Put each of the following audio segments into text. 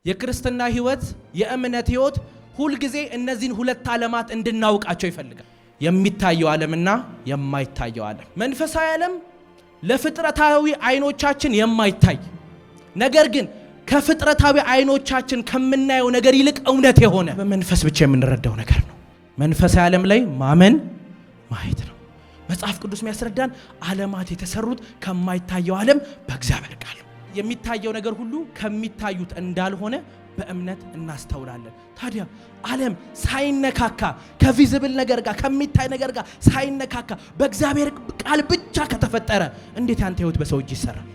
የክርስትና ህይወት የእምነት ህይወት ሁሉ ጊዜ እነዚህን ሁለት ዓለማት እንድናውቃቸው ይፈልጋል። የሚታየው ዓለምና የማይታየው ዓለም። መንፈሳዊ ዓለም ለፍጥረታዊ አይኖቻችን የማይታይ ነገር ግን ከፍጥረታዊ አይኖቻችን ከምናየው ነገር ይልቅ እውነት የሆነ በመንፈስ ብቻ የምንረዳው ነገር ነው። መንፈሳዊ ዓለም ላይ ማመን ማየት ነው። መጽሐፍ ቅዱስ የሚያስረዳን ዓለማት የተሰሩት ከማይታየው ዓለም በእግዚአብሔር ቃል። የሚታየው ነገር ሁሉ ከሚታዩት እንዳልሆነ በእምነት እናስተውላለን። ታዲያ ዓለም ሳይነካካ ከቪዚብል ነገር ጋር ከሚታይ ነገር ጋር ሳይነካካ በእግዚአብሔር ቃል ብቻ ከተፈጠረ እንዴት ያንተ ህይወት በሰው እጅ ይሰራል?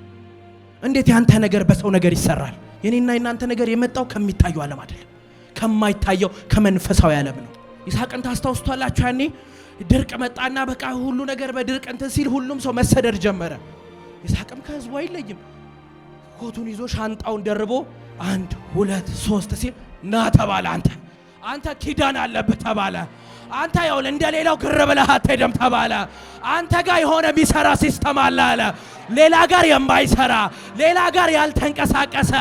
እንዴት ያንተ ነገር በሰው ነገር ይሰራል? የኔና የናንተ ነገር የመጣው ከሚታየው ዓለም አይደለም፣ ከማይታየው ከመንፈሳዊ ዓለም ነው። ይስሐቅን ታስታውሱታላችሁ? ያኔ ድርቅ መጣና በቃ ሁሉ ነገር በድርቅ እንትን ሲል ሁሉም ሰው መሰደድ ጀመረ። ይስሐቅም ከህዝቡ አይለይም። ኮቱን ይዞ ሻንጣውን ደርቦ 1 2 3 ሲል ና ተባለ። አንተ ኪዳን አለብህ ተባለ። አንተ ያው እንደሌላው ግር ብለህ አትሄድም ተባለ። አንተ ጋር የሆነ የሚሰራ ሲስተም አለ፣ ሌላ ጋር የማይሰራ ሌላ ጋር ያልተንቀሳቀሰ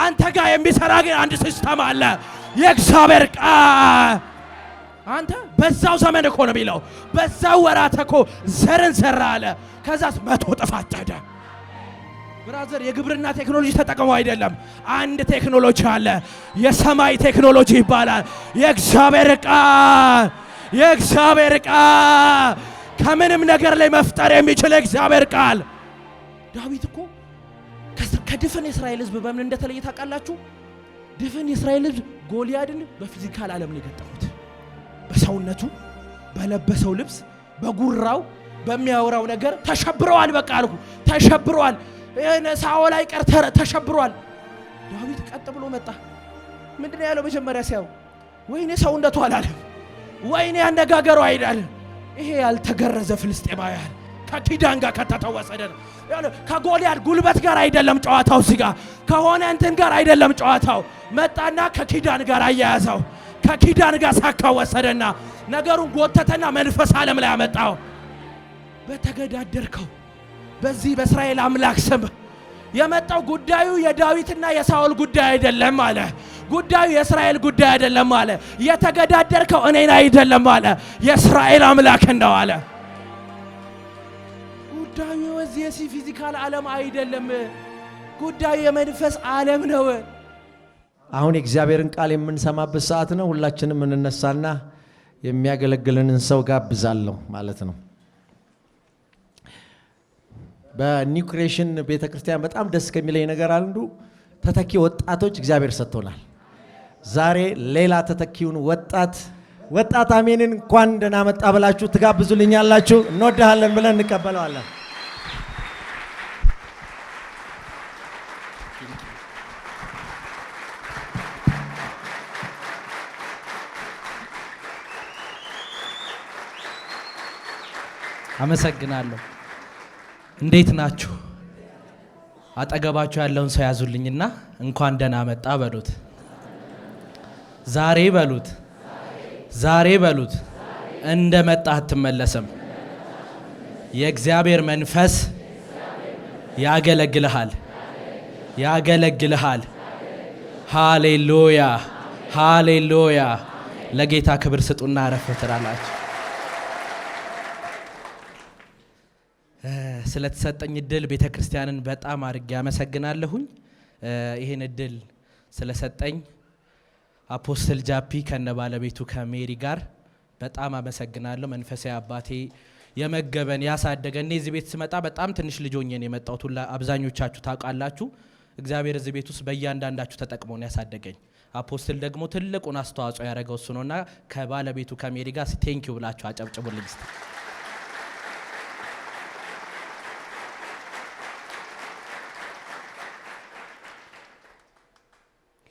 አንተ ጋር የሚሰራ ግን አንድ ሲስተም አለ፣ የእግዚአብሔር ቃል። አንተ በዛው ዘመን እኮ ነው የሚለው፣ በዛው ወራት እኮ ዘርን ዘራ አለ። ከዛስ 100 እጥፍ አጨደ። ብራዘር የግብርና ቴክኖሎጂ ተጠቅመው አይደለም፣ አንድ ቴክኖሎጂ አለ፣ የሰማይ ቴክኖሎጂ ይባላል። የእግዚአብሔር ቃል፣ የእግዚአብሔር ቃል ከምንም ነገር ላይ መፍጠር የሚችል የእግዚአብሔር ቃል። ዳዊት እኮ ከድፍን የእስራኤል ህዝብ በምን እንደተለየ ታውቃላችሁ? ድፍን የእስራኤል ህዝብ ጎልያድን በፊዚካል ዓለም ነው የገጠሙት። በሰውነቱ በለበሰው ልብስ በጉራው በሚያወራው ነገር ተሸብረዋል። በቃ አልኩ ተሸብረዋል። ሳኦል አይቀር ተሸብሯል። ዳዊት ቀጥ ብሎ መጣ። ምንድነው ያለው? መጀመሪያ ሲያው ወይኔ ሰውነቱ አላለም፣ ወይኔ አነጋገሩ አይደለም። ይሄ ያልተገረዘ ፍልስጤማውያን ከኪዳን ጋር ከተተወሰደ ነው። ከጎልያድ ጉልበት ጋር አይደለም ጨዋታው፣ ሲጋ ከሆነ እንትን ጋር አይደለም ጨዋታው። መጣና ከኪዳን ጋር አያያዘው፣ ከኪዳን ጋር ሳካወሰደና ነገሩን ጎተተና መንፈስ ዓለም ላይ አመጣው። በተገዳደርከው በዚህ በእስራኤል አምላክ ስም የመጣው ጉዳዩ የዳዊትና የሳኦል ጉዳይ አይደለም አለ። ጉዳዩ የእስራኤል ጉዳይ አይደለም አለ። የተገዳደርከው እኔን አይደለም አለ፣ የእስራኤል አምላክ ነው አለ። ጉዳዩ የዚህ ፊዚካል ዓለም አይደለም፣ ጉዳዩ የመንፈስ ዓለም ነው። አሁን የእግዚአብሔርን ቃል የምንሰማበት ሰዓት ነው። ሁላችንም እንነሳና የሚያገለግለንን ሰው ጋብዛለሁ ማለት ነው። በኒው ክሬሽን ቤተክርስቲያን በጣም ደስ ከሚለኝ ነገር አንዱ ተተኪ ወጣቶች እግዚአብሔር ሰጥቶናል። ዛሬ ሌላ ተተኪውን ወጣት አሜንን እንኳን ደህና መጣ ብላችሁ ትጋብዙልኛላችሁ። እንወድሃለን ብለን እንቀበለዋለን። አመሰግናለሁ። እንዴት ናችሁ? አጠገባችሁ ያለውን ሰው ያዙልኝና እንኳን ደህና መጣ በሉት። ዛሬ በሉት እንደ መጣ አትመለስም። የእግዚአብሔር መንፈስ ያገለግልሃል። ሃሌሉያ ሃሌሉያ። ለጌታ ክብር ስጡና አረፍ ትላላችሁ። ስለተሰጠኝ እድል ቤተክርስቲያንን በጣም አድርጌ አመሰግናለሁኝ። ይሄን እድል ስለሰጠኝ አፖስትል ጃፒ ከነ ባለቤቱ ከሜሪ ጋር በጣም አመሰግናለሁ። መንፈሳዊ አባቴ የመገበን ያሳደገን። እኔ እዚህ ቤት ስመጣ በጣም ትንሽ ልጅ ሆኜ ነው የመጣሁት። አብዛኞቻችሁ ታውቃላችሁ። እግዚአብሔር እዚህ ቤት ውስጥ በእያንዳንዳችሁ ተጠቅሞ ነው ያሳደገኝ። አፖስትል ደግሞ ትልቁን አስተዋጽኦ ያደረገው እሱ ነውና ከባለቤቱ ከሜሪ ጋር ቴንኪው ብላችሁ አጨብጭቡልኝ።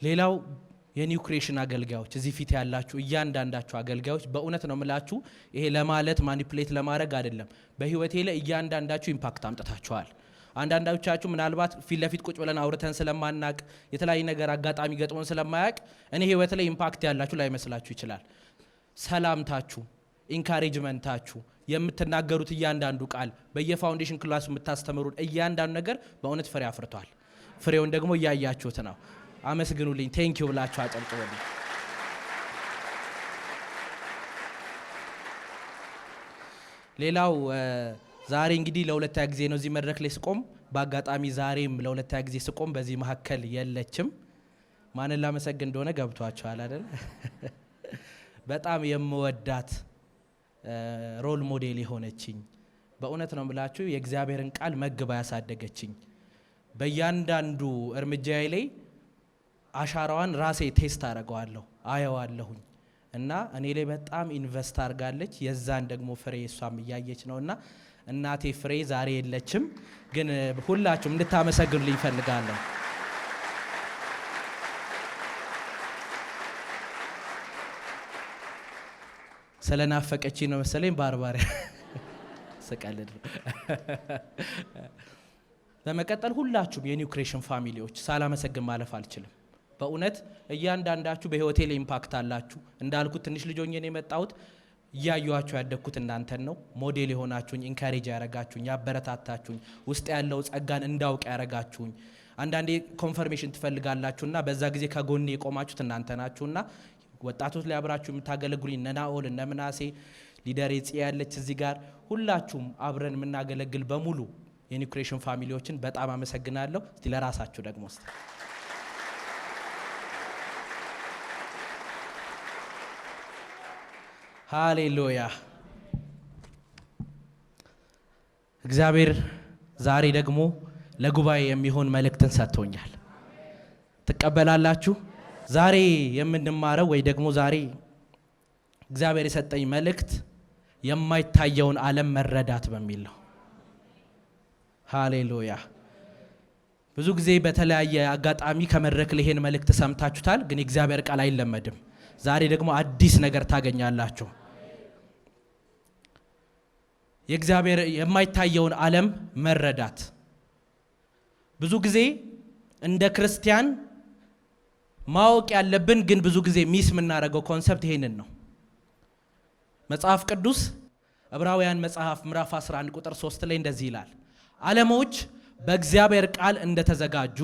ሌላው የኒው ክሬሽን አገልጋዮች እዚህ ፊት ያላችሁ እያንዳንዳችሁ አገልጋዮች በእውነት ነው የምላችሁ፣ ይሄ ለማለት ማኒፕሌት ለማድረግ አይደለም። በህይወቴ ላይ እያንዳንዳችሁ ኢምፓክት አምጥታችኋል። አንዳንዶቻችሁ ምናልባት ፊት ለፊት ቁጭ ብለን አውርተን ስለማናቅ የተለያየ ነገር አጋጣሚ ገጥሞን ስለማያቅ እኔ ህይወት ላይ ኢምፓክት ያላችሁ ላይመስላችሁ ይችላል። ሰላምታችሁ፣ ኢንካሬጅመንታችሁ፣ የምትናገሩት እያንዳንዱ ቃል፣ በየፋውንዴሽን ክላስ የምታስተምሩት እያንዳንዱ ነገር በእውነት ፍሬ አፍርቷል። ፍሬውን ደግሞ እያያችሁት ነው። አመስግኑልኝ። ቴንኪዩ ብላችሁ አጨብጭቡልኝ። ሌላው ዛሬ እንግዲህ ለሁለተኛ ጊዜ ነው እዚህ መድረክ ላይ ስቆም። በአጋጣሚ ዛሬም ለሁለተኛ ጊዜ ስቆም በዚህ መካከል የለችም። ማንን ላመሰግን እንደሆነ ገብቷችኋል አይደል? በጣም የምወዳት ሮል ሞዴል የሆነችኝ በእውነት ነው ብላችሁ የእግዚአብሔርን ቃል መግባ ያሳደገችኝ በእያንዳንዱ እርምጃዬ ላይ አሻራዋን ራሴ ቴስት አደርገዋለሁ አየዋለሁኝ እና እኔ ላይ በጣም ኢንቨስት አድርጋለች። የዛን ደግሞ ፍሬ እሷም እያየች ነውና እናቴ ፍሬ ዛሬ የለችም፣ ግን ሁላችሁም እንድታመሰግኑልኝ እፈልጋለሁ። ስለናፈቀችኝ ነው መሰለኝ ባርባሪ ስቀልድ። በመቀጠል ሁላችሁም የኒው ክሬሽን ፋሚሊዎች ሳላመሰግን ማለፍ አልችልም። በእውነት እያንዳንዳችሁ በህይወቴ ላይ ኢምፓክት አላችሁ። እንዳልኩት ትንሽ ልጅ ሆኜ ነው የመጣሁት። እያዩዋችሁ ያደግኩት እናንተን ነው። ሞዴል የሆናችሁኝ፣ ኢንካሬጅ ያረጋችሁኝ፣ ያበረታታችሁኝ፣ ውስጥ ያለው ጸጋን እንዳውቅ ያረጋችሁኝ። አንዳንዴ ኮንፈርሜሽን ትፈልጋላችሁና በዛ ጊዜ ከጎኔ የቆማችሁት እናንተ ናችሁና ወጣቶች ላይ አብራችሁ የምታገለግሉኝ እነ ናኦል እነ ምናሴ ሊደር ጽ ያለች እዚህ ጋር ሁላችሁም አብረን የምናገለግል በሙሉ የኒው ክሬሽን ፋሚሊዎችን በጣም አመሰግናለሁ። እስቲ ለራሳችሁ ደግሞ እስቲ ሃሌሉያ። እግዚአብሔር ዛሬ ደግሞ ለጉባኤ የሚሆን መልእክትን ሰጥቶኛል። ትቀበላላችሁ? ዛሬ የምንማረው ወይ ደግሞ ዛሬ እግዚአብሔር የሰጠኝ መልእክት የማይታየውን ዓለም መረዳት በሚል ነው። ሃሌሉያ። ብዙ ጊዜ በተለያየ አጋጣሚ ከመድረክ ላይ ይሄን መልእክት ሰምታችሁታል፣ ግን የእግዚአብሔር ቃል አይለመድም። ዛሬ ደግሞ አዲስ ነገር ታገኛላችሁ። የእግዚአብሔር የማይታየውን ዓለም መረዳት። ብዙ ጊዜ እንደ ክርስቲያን ማወቅ ያለብን ግን ብዙ ጊዜ ሚስ የምናደርገው ኮንሰፕት ይሄንን ነው። መጽሐፍ ቅዱስ ዕብራውያን መጽሐፍ ምዕራፍ 11 ቁጥር 3 ላይ እንደዚህ ይላል፣ ዓለሞች በእግዚአብሔር ቃል እንደተዘጋጁ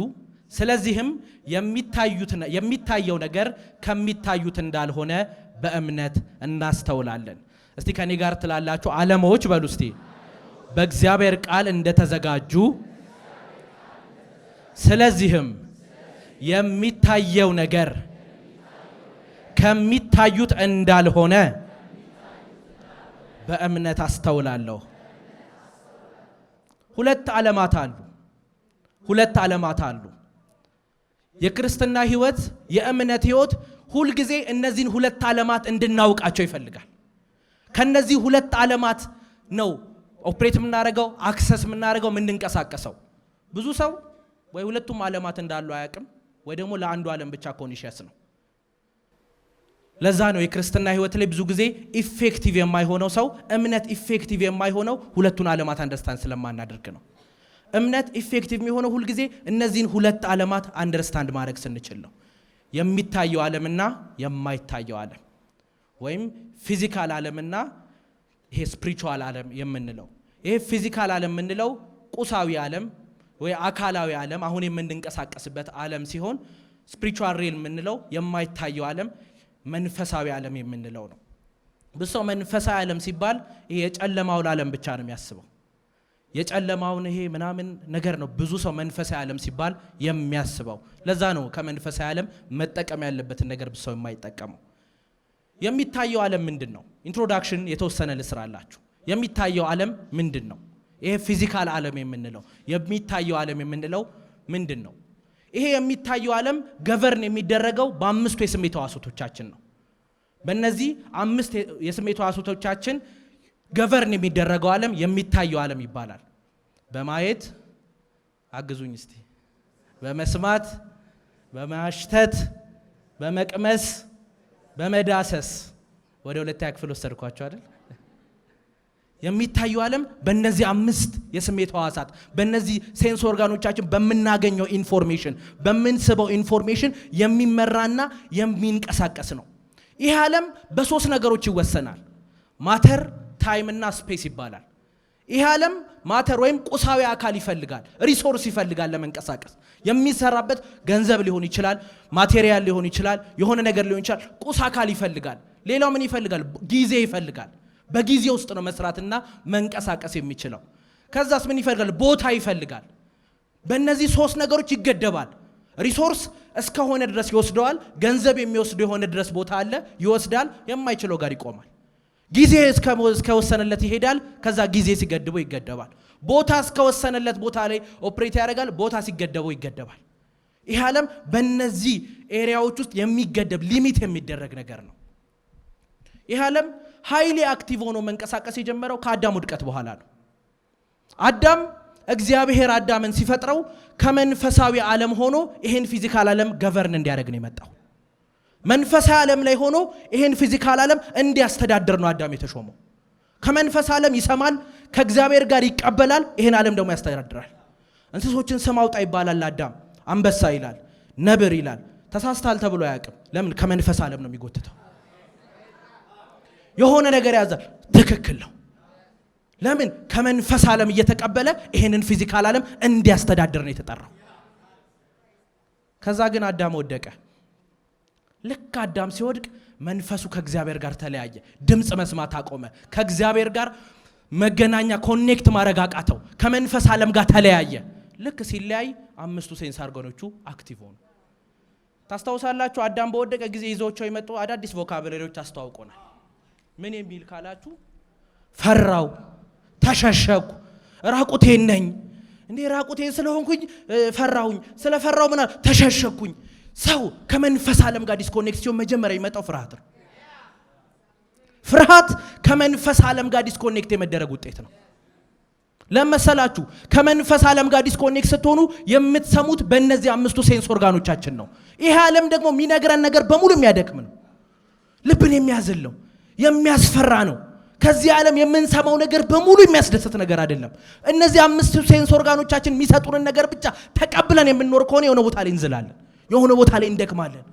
ስለዚህም የሚታየው ነገር ከሚታዩት እንዳልሆነ በእምነት እናስተውላለን። እስቲ ከኔ ጋር ትላላችሁ? ዓለሞች በሉ እስቲ በእግዚአብሔር ቃል እንደተዘጋጁ ስለዚህም የሚታየው ነገር ከሚታዩት እንዳልሆነ በእምነት አስተውላለሁ። ሁለት ዓለማት አሉ። የክርስትና ህይወት የእምነት ህይወት ሁል ጊዜ እነዚህን ሁለት ዓለማት እንድናውቃቸው ይፈልጋል። ከነዚህ ሁለት ዓለማት ነው ኦፕሬት የምናደርገው፣ አክሰስ የምናደርገው፣ የምንንቀሳቀሰው። ብዙ ሰው ወይ ሁለቱም ዓለማት እንዳሉ አያውቅም ወይ ደግሞ ለአንዱ ዓለም ብቻ ኮንሺየስ ነው። ለዛ ነው የክርስትና ህይወት ላይ ብዙ ጊዜ ኢፌክቲቭ የማይሆነው ሰው እምነት ኢፌክቲቭ የማይሆነው ሁለቱን ዓለማት አንደርስታንድ ስለማናደርግ ነው። እምነት ኢፌክቲቭ የሚሆነው ሁል ጊዜ እነዚህን ሁለት ዓለማት አንደርስታንድ ማድረግ ስንችል ነው። የሚታየው ዓለምና የማይታየው ዓለም ወይም ፊዚካል ዓለምና ይሄ ስፒሪቹዋል ዓለም የምንለው። ይሄ ፊዚካል ዓለም የምንለው ቁሳዊ ዓለም ወይ አካላዊ ዓለም አሁን የምንንቀሳቀስበት ዓለም ሲሆን፣ ስፒሪቹዋል ሪል የምንለው የማይታየው ዓለም መንፈሳዊ ዓለም የምንለው ነው። ብዙ ሰው መንፈሳዊ ዓለም ሲባል ይሄ የጨለማውን ዓለም ብቻ ነው የሚያስበው። የጨለማውን ይሄ ምናምን ነገር ነው ብዙ ሰው መንፈሳዊ ዓለም ሲባል የሚያስበው። ለዛ ነው ከመንፈሳዊ ዓለም መጠቀም ያለበትን ነገር ብዙ ሰው የማይጠቀመው። የሚታየው ዓለም ምንድን ነው? ኢንትሮዳክሽን የተወሰነ ልስራላችሁ። የሚታየው ዓለም ምንድን ነው? ይሄ ፊዚካል ዓለም የምንለው የሚታየው ዓለም የምንለው ምንድን ነው? ይሄ የሚታየው ዓለም ገቨርን የሚደረገው በአምስቱ የስሜት ሕዋሳቶቻችን ነው። በእነዚህ አምስት የስሜት ሕዋሳቶቻችን ገቨርን የሚደረገው ዓለም የሚታየው ዓለም ይባላል። በማየት አግዙኝ እስቲ፣ በመስማት፣ በማሽተት፣ በመቅመስ፣ በመዳሰስ። ወደ ሁለተኛ ክፍል ወሰድኳቸው አይደል? የሚታየው ዓለም በእነዚህ አምስት የስሜት ሕዋሳት በእነዚህ ሴንስ ኦርጋኖቻችን በምናገኘው ኢንፎርሜሽን በምንስበው ኢንፎርሜሽን የሚመራና የሚንቀሳቀስ ነው። ይህ ዓለም በሶስት ነገሮች ይወሰናል። ማተር፣ ታይም እና ስፔስ ይባላል። ይህ ዓለም ማተር ወይም ቁሳዊ አካል ይፈልጋል፣ ሪሶርስ ይፈልጋል ለመንቀሳቀስ። የሚሰራበት ገንዘብ ሊሆን ይችላል፣ ማቴሪያል ሊሆን ይችላል፣ የሆነ ነገር ሊሆን ይችላል። ቁስ አካል ይፈልጋል። ሌላው ምን ይፈልጋል? ጊዜ ይፈልጋል። በጊዜ ውስጥ ነው መስራትና መንቀሳቀስ የሚችለው። ከዛስ ምን ይፈልጋል? ቦታ ይፈልጋል። በእነዚህ ሶስት ነገሮች ይገደባል። ሪሶርስ እስከሆነ ድረስ ይወስደዋል። ገንዘብ የሚወስደው የሆነ ድረስ ቦታ አለ፣ ይወስዳል። የማይችለው ጋር ይቆማል። ጊዜ እስከወሰነለት ይሄዳል። ከዛ ጊዜ ሲገድበው ይገደባል። ቦታ እስከወሰነለት ቦታ ላይ ኦፕሬት ያደርጋል። ቦታ ሲገደበው ይገደባል። ይህ ዓለም በእነዚህ ኤሪያዎች ውስጥ የሚገደብ ሊሚት የሚደረግ ነገር ነው። ይህ ዓለም ሃይሊ አክቲቭ ሆኖ መንቀሳቀስ የጀመረው ከአዳም ውድቀት በኋላ ነው። አዳም እግዚአብሔር አዳምን ሲፈጥረው ከመንፈሳዊ ዓለም ሆኖ ይሄን ፊዚካል ዓለም ገቨርን እንዲያደርግ ነው የመጣው። መንፈሳዊ ዓለም ላይ ሆኖ ይሄን ፊዚካል ዓለም እንዲያስተዳድር ነው አዳም የተሾመው። ከመንፈስ ዓለም ይሰማል፣ ከእግዚአብሔር ጋር ይቀበላል፣ ይሄን ዓለም ደግሞ ያስተዳድራል። እንስሶችን ስም አውጣ ይባላል። አዳም አንበሳ ይላል፣ ነብር ይላል። ተሳስታል ተብሎ አያውቅም። ለምን? ከመንፈስ ዓለም ነው የሚጎትተው። የሆነ ነገር ያዛል፣ ትክክል ነው። ለምን? ከመንፈስ ዓለም እየተቀበለ ይሄንን ፊዚካል ዓለም እንዲያስተዳድር ነው የተጠራው። ከዛ ግን አዳም ወደቀ። ልክ አዳም ሲወድቅ መንፈሱ ከእግዚአብሔር ጋር ተለያየ። ድምፅ መስማት አቆመ። ከእግዚአብሔር ጋር መገናኛ ኮኔክት ማድረግ አቃተው። ከመንፈስ ዓለም ጋር ተለያየ። ልክ ሲለያይ አምስቱ ሴንስ ኦርጋኖቹ አክቲቭ ሆኑ። ታስታውሳላችሁ? አዳም በወደቀ ጊዜ ይዘውቸው የመጡ አዳዲስ ቮካብለሪዎች አስተዋውቆናል። ምን የሚል ካላችሁ፣ ፈራው፣ ተሸሸኩ፣ ራቁቴን ነኝ። እንዴ ራቁቴን ስለሆንኩኝ ፈራሁኝ፣ ስለፈራው ምና ተሸሸኩኝ። ሰው ከመንፈስ ዓለም ጋር ዲስኮኔክት ሲሆን መጀመሪያ የሚመጣው ፍርሃት ነው። ፍርሃት ከመንፈስ ዓለም ጋር ዲስኮኔክት የመደረግ ውጤት ነው። ለመሰላችሁ ከመንፈስ ዓለም ጋር ዲስኮኔክት ስትሆኑ የምትሰሙት በእነዚህ አምስቱ ሴንስ ኦርጋኖቻችን ነው። ይሄ ዓለም ደግሞ የሚነግረን ነገር በሙሉ የሚያደክም ነው። ልብን የሚያዝለው የሚያስፈራ ነው። ከዚህ ዓለም የምንሰማው ነገር በሙሉ የሚያስደስት ነገር አይደለም። እነዚህ አምስቱ ሴንስ ኦርጋኖቻችን የሚሰጡንን ነገር ብቻ ተቀብለን የምንኖር ከሆነ የሆነ ቦታ ላይ እንዝላለን፣ የሆነ ቦታ ላይ እንደክማለን።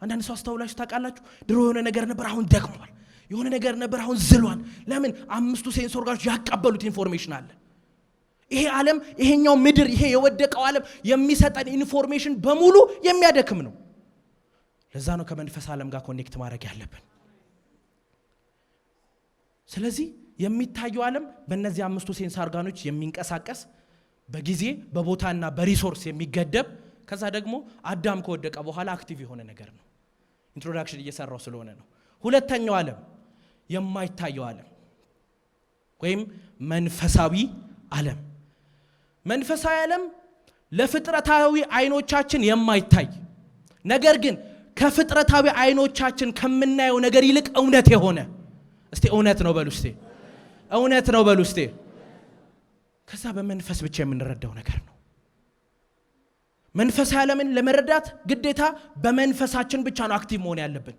አንዳንድ ሰው አስተውላችሁ ታውቃላችሁ? ድሮ የሆነ ነገር ነበር፣ አሁን ደክሟል። የሆነ ነገር ነበር፣ አሁን ዝሏል። ለምን? አምስቱ ሴንስ ኦርጋኖች ያቀበሉት ኢንፎርሜሽን አለ። ይሄ ዓለም፣ ይሄኛው ምድር፣ ይሄ የወደቀው ዓለም የሚሰጠን ኢንፎርሜሽን በሙሉ የሚያደክም ነው። ለዛ ነው ከመንፈስ ዓለም ጋር ኮኔክት ማድረግ ያለብን። ስለዚህ የሚታየው ዓለም በእነዚህ አምስቱ ሴንስ ኦርጋኖች የሚንቀሳቀስ በጊዜ በቦታና በሪሶርስ የሚገደብ ከዛ ደግሞ አዳም ከወደቀ በኋላ አክቲቭ የሆነ ነገር ነው። ኢንትሮዳክሽን እየሰራው ስለሆነ ነው። ሁለተኛው ዓለም የማይታየው ዓለም ወይም መንፈሳዊ ዓለም። መንፈሳዊ ዓለም ለፍጥረታዊ አይኖቻችን የማይታይ ነገር ግን ከፍጥረታዊ አይኖቻችን ከምናየው ነገር ይልቅ እውነት የሆነ እስቲ እውነት ነው በሉ እስቲ እውነት ነው በሉ እስቲ ከዛ በመንፈስ ብቻ የምንረዳው ነገር ነው። መንፈሳዊ ዓለምን ለመረዳት ግዴታ በመንፈሳችን ብቻ ነው አክቲቭ መሆን ያለብን።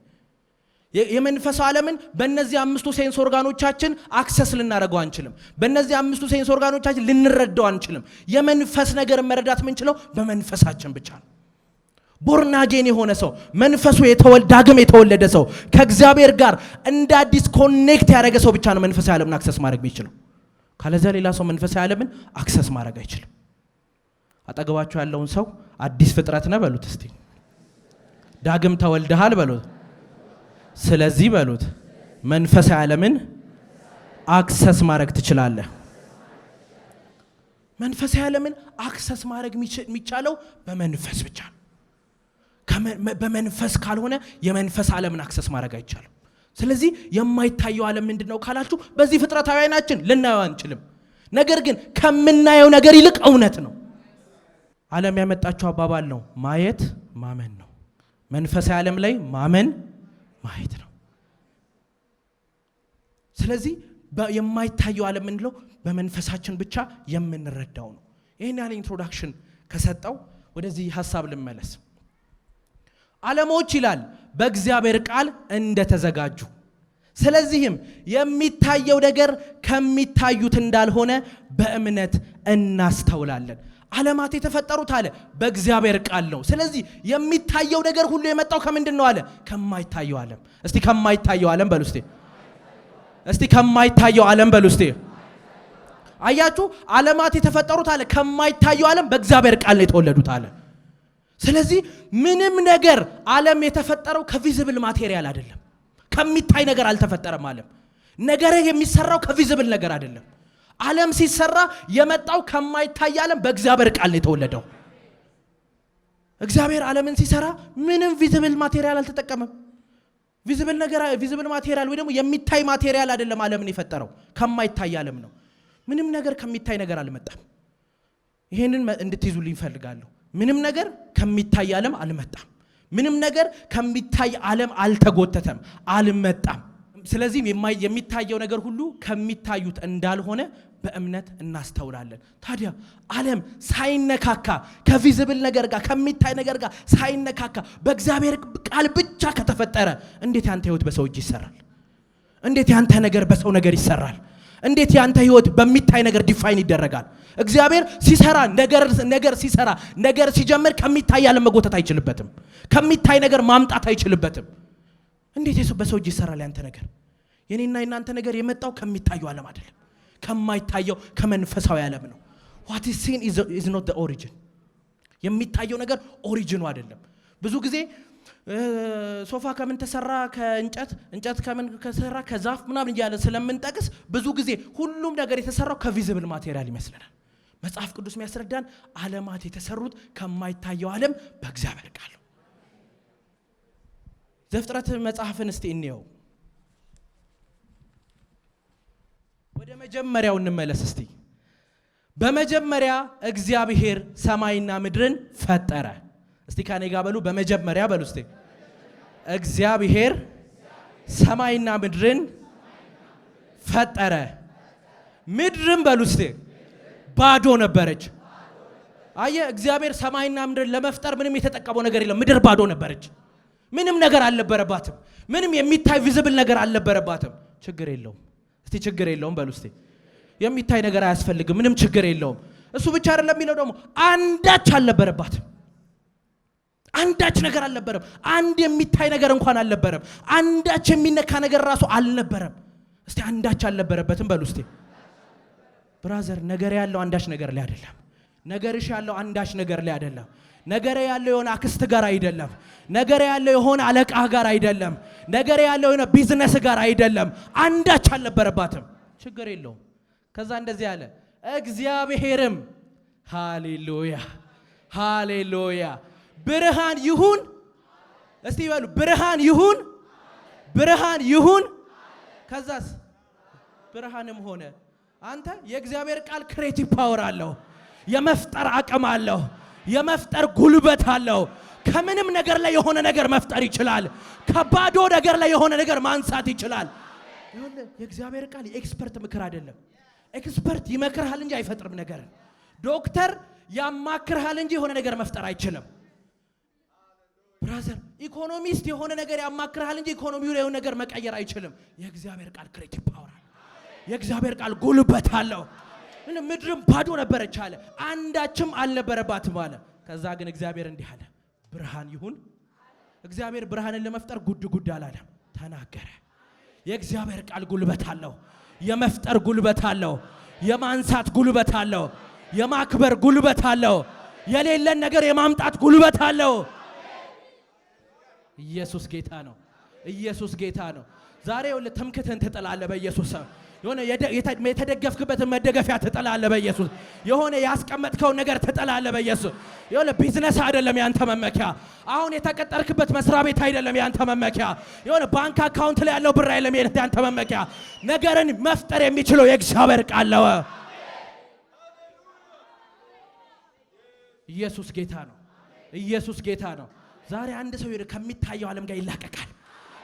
የመንፈሳዊ ዓለምን በእነዚህ አምስቱ ሴንስ ኦርጋኖቻችን አክሰስ ልናደርገው አንችልም። በእነዚህ አምስቱ ሴንስ ኦርጋኖቻችን ልንረዳው አንችልም። የመንፈስ ነገር መረዳት የምንችለው በመንፈሳችን ብቻ ነው። ቦርን አጌን የሆነ ሰው መንፈሱ ዳግም የተወለደ ሰው ከእግዚአብሔር ጋር እንደ አዲስ ኮኔክት ያደረገ ሰው ብቻ ነው መንፈሳዊ ዓለምን አክሰስ ማድረግ የሚችለው። ካለዚያ ሌላ ሰው መንፈሳዊ ዓለምን አክሰስ ማድረግ አይችልም። አጠገባችሁ ያለውን ሰው አዲስ ፍጥረት ነህ በሉት እስቲ። ዳግም ተወልደሃል በሉት። ስለዚህ በሉት መንፈሳዊ ዓለምን አክሰስ ማድረግ ትችላለህ። መንፈሳዊ ዓለምን አክሰስ ማድረግ የሚቻለው በመንፈስ ብቻ ነው። በመንፈስ ካልሆነ የመንፈስ ዓለምን አክሰስ ማድረግ አይቻልም። ስለዚህ የማይታየው ዓለም ምንድነው ካላችሁ በዚህ ፍጥረታዊ አይናችን ልናየው አንችልም። ነገር ግን ከምናየው ነገር ይልቅ እውነት ነው። ዓለም ያመጣቸው አባባል ነው፣ ማየት ማመን ነው። መንፈሳዊ ዓለም ላይ ማመን ማየት ነው። ስለዚህ የማይታየው ዓለም ምንለው በመንፈሳችን ብቻ የምንረዳው ነው። ይሄን ያለ ኢንትሮዳክሽን ከሰጠው ወደዚህ ሐሳብ ልመለስ። ዓለሞች ይላል በእግዚአብሔር ቃል እንደተዘጋጁ፣ ስለዚህም የሚታየው ነገር ከሚታዩት እንዳልሆነ በእምነት እናስተውላለን። ዓለማት የተፈጠሩት አለ በእግዚአብሔር ቃል ነው። ስለዚህ የሚታየው ነገር ሁሉ የመጣው ከምንድን ነው አለ? ከማይታየው ዓለም። እስቲ ከማይታየው ዓለም በሉ እስቲ። እስቲ ከማይታየው ዓለም በሉ እስቲ። አያችሁ ዓለማት የተፈጠሩት አለ ከማይታየው ዓለም በእግዚአብሔር ቃል ነው የተወለዱት አለ። ስለዚህ ምንም ነገር ዓለም የተፈጠረው ከቪዚብል ማቴሪያል አይደለም፣ ከሚታይ ነገር አልተፈጠረም። ዓለም ነገር የሚሰራው ከቪዚብል ነገር አይደለም። ዓለም ሲሰራ የመጣው ከማይታይ ዓለም በእግዚአብሔር ቃል ነው የተወለደው። እግዚአብሔር ዓለምን ሲሰራ ምንም ቪዚብል ማቴሪያል አልተጠቀመም። ቪዚብል ማቴሪያል ወይ ደግሞ የሚታይ ማቴሪያል አይደለም ዓለምን የፈጠረው፣ ከማይታይ ዓለም ነው። ምንም ነገር ከሚታይ ነገር አልመጣም። ይሄንን እንድትይዙልኝ ፈልጋለሁ። ምንም ነገር ከሚታይ ዓለም አልመጣም። ምንም ነገር ከሚታይ ዓለም አልተጎተተም፣ አልመጣም። ስለዚህ የሚታየው ነገር ሁሉ ከሚታዩት እንዳልሆነ በእምነት እናስተውላለን። ታዲያ ዓለም ሳይነካካ ከቪዚብል ነገር ጋር ከሚታይ ነገር ጋር ሳይነካካ በእግዚአብሔር ቃል ብቻ ከተፈጠረ እንዴት ያንተ ህይወት በሰው እጅ ይሰራል? እንዴት ያንተ ነገር በሰው ነገር ይሰራል? እንዴት ያንተ ህይወት በሚታይ ነገር ዲፋይን ይደረጋል? እግዚአብሔር ሲሰራ ነገር ሲሰራ ነገር ሲጀምር ከሚታይ ዓለም መጎተት አይችልበትም። ከሚታይ ነገር ማምጣት አይችልበትም። እንዴት በሰው እጅ ይሰራል ያንተ ነገር? የኔና የናንተ ነገር የመጣው ከሚታየው ዓለም አይደለም፣ ከማይታየው ከመንፈሳዊ ዓለም ነው። what is seen is not the origin። የሚታየው ነገር ኦሪጂኑ አይደለም። ብዙ ጊዜ ሶፋ ከምን ተሰራ? ከእንጨት፣ እንጨት ከምን ተሰራ? ከዛፍ ምናምን እያለ ስለምንጠቅስ ብዙ ጊዜ ሁሉም ነገር የተሰራው ከቪዚብል ማቴሪያል ይመስለናል። መጽሐፍ ቅዱስ የሚያስረዳን ዓለማት የተሰሩት ከማይታየው ዓለም በእግዚአብሔር ቃል ነው። ዘፍጥረት መጽሐፍን እስቲ እንየው። ወደ መጀመሪያው እንመለስ እስቲ። በመጀመሪያ እግዚአብሔር ሰማይና ምድርን ፈጠረ። እስቲ ካኔ ጋር በሉ፣ በመጀመሪያ በሉ እስቲ። እግዚአብሔር ሰማይና ምድርን ፈጠረ። ምድርን በሉ እስቲ ባዶ ነበረች። አየ እግዚአብሔር ሰማይና ምድርን ለመፍጠር ምንም የተጠቀመው ነገር የለም። ምድር ባዶ ነበረች። ምንም ነገር አልነበረባትም። ምንም የሚታይ ቪዚብል ነገር አልነበረባትም። ችግር የለውም እስቲ ችግር የለውም በሉ እስቲ። የሚታይ ነገር አያስፈልግም፣ ምንም ችግር የለውም። እሱ ብቻ አይደለም የሚለው ደግሞ አንዳች አልነበረባትም። አንዳች ነገር አልነበረም። አንድ የሚታይ ነገር እንኳን አልነበረም። አንዳች የሚነካ ነገር ራሱ አልነበረም። እስቲ አንዳች አልነበረበትም በሉ እስቲ። ብራዘር ነገር ያለው አንዳች ነገር ላይ አይደለም። ነገርሽ ያለው አንዳች ነገር ላይ አይደለም። ነገር ያለው የሆነ አክስት ጋር አይደለም። ነገር ያለው የሆነ አለቃ ጋር አይደለም። ነገር ያለው የሆነ ቢዝነስ ጋር አይደለም። አንዳች አልነበረባትም። ችግር የለውም። ከዛ እንደዚህ ያለ እግዚአብሔርም ሃሌሉያ ሃሌሉያ ብርሃን ይሁን። እስቲ ይበሉ ብርሃን ይሁን፣ ብርሃን ይሁን። ከዛስ ብርሃንም ሆነ። አንተ የእግዚአብሔር ቃል ክሬቲቭ ፓወር አለው፣ የመፍጠር አቅም አለው፣ የመፍጠር ጉልበት አለው። ከምንም ነገር ላይ የሆነ ነገር መፍጠር ይችላል። ከባዶ ነገር ላይ የሆነ ነገር ማንሳት ይችላል። የእግዚአብሔር ቃል የኤክስፐርት ምክር አይደለም። ኤክስፐርት ይመክርሃል እንጂ አይፈጥርም ነገር። ዶክተር ያማክርሃል እንጂ የሆነ ነገር መፍጠር አይችልም። ብራዘር ኢኮኖሚስት የሆነ ነገር ያማክርሃል እንጂ ኢኮኖሚው ላይ የሆነ ነገር መቀየር አይችልም። የእግዚአብሔር ቃል ክሬቲቭ ፓወር አለው። የእግዚአብሔር ቃል ጉልበት አለው። ምድርም ባዶ ነበረች አለ፣ አንዳችም አልነበረባትም አለ። ከዛ ግን እግዚአብሔር እንዲህ አለ ብርሃን ይሁን። እግዚአብሔር ብርሃንን ለመፍጠር ጉድ አላለም፣ ተናገረ። የእግዚአብሔር ቃል ጉልበት አለው፣ የመፍጠር ጉልበት አለው፣ የማንሳት ጉልበት አለው፣ የማክበር ጉልበት አለው፣ የሌለን ነገር የማምጣት ጉልበት አለው። ኢየሱስ ጌታ ነው። ኢየሱስ ጌታ ነው። ዛሬ ትምክህትን ትጥላለህ በኢየሱስ ስም። የሆነ የተደገፍክበትን መደገፊያ ትጥላለህ በኢየሱስ። የሆነ ያስቀመጥከው ነገር ትጥላለህ በኢየሱስ። የሆነ ቢዝነስ አይደለም ያንተ መመኪያ። አሁን የተቀጠርክበት መስሪያ ቤት አይደለም ያንተ መመኪያ። የሆነ ባንክ አካውንት ላይ ያለው ብር አይደለም ያንተ መመኪያ። ነገርን መፍጠር የሚችለው የእግዚአብሔር ቃል ነው። ኢየሱስ ጌታ ነው። ኢየሱስ ጌታ ነው። ዛሬ አንድ ሰው ከሚታየው ዓለም ጋር ይላቀቃል።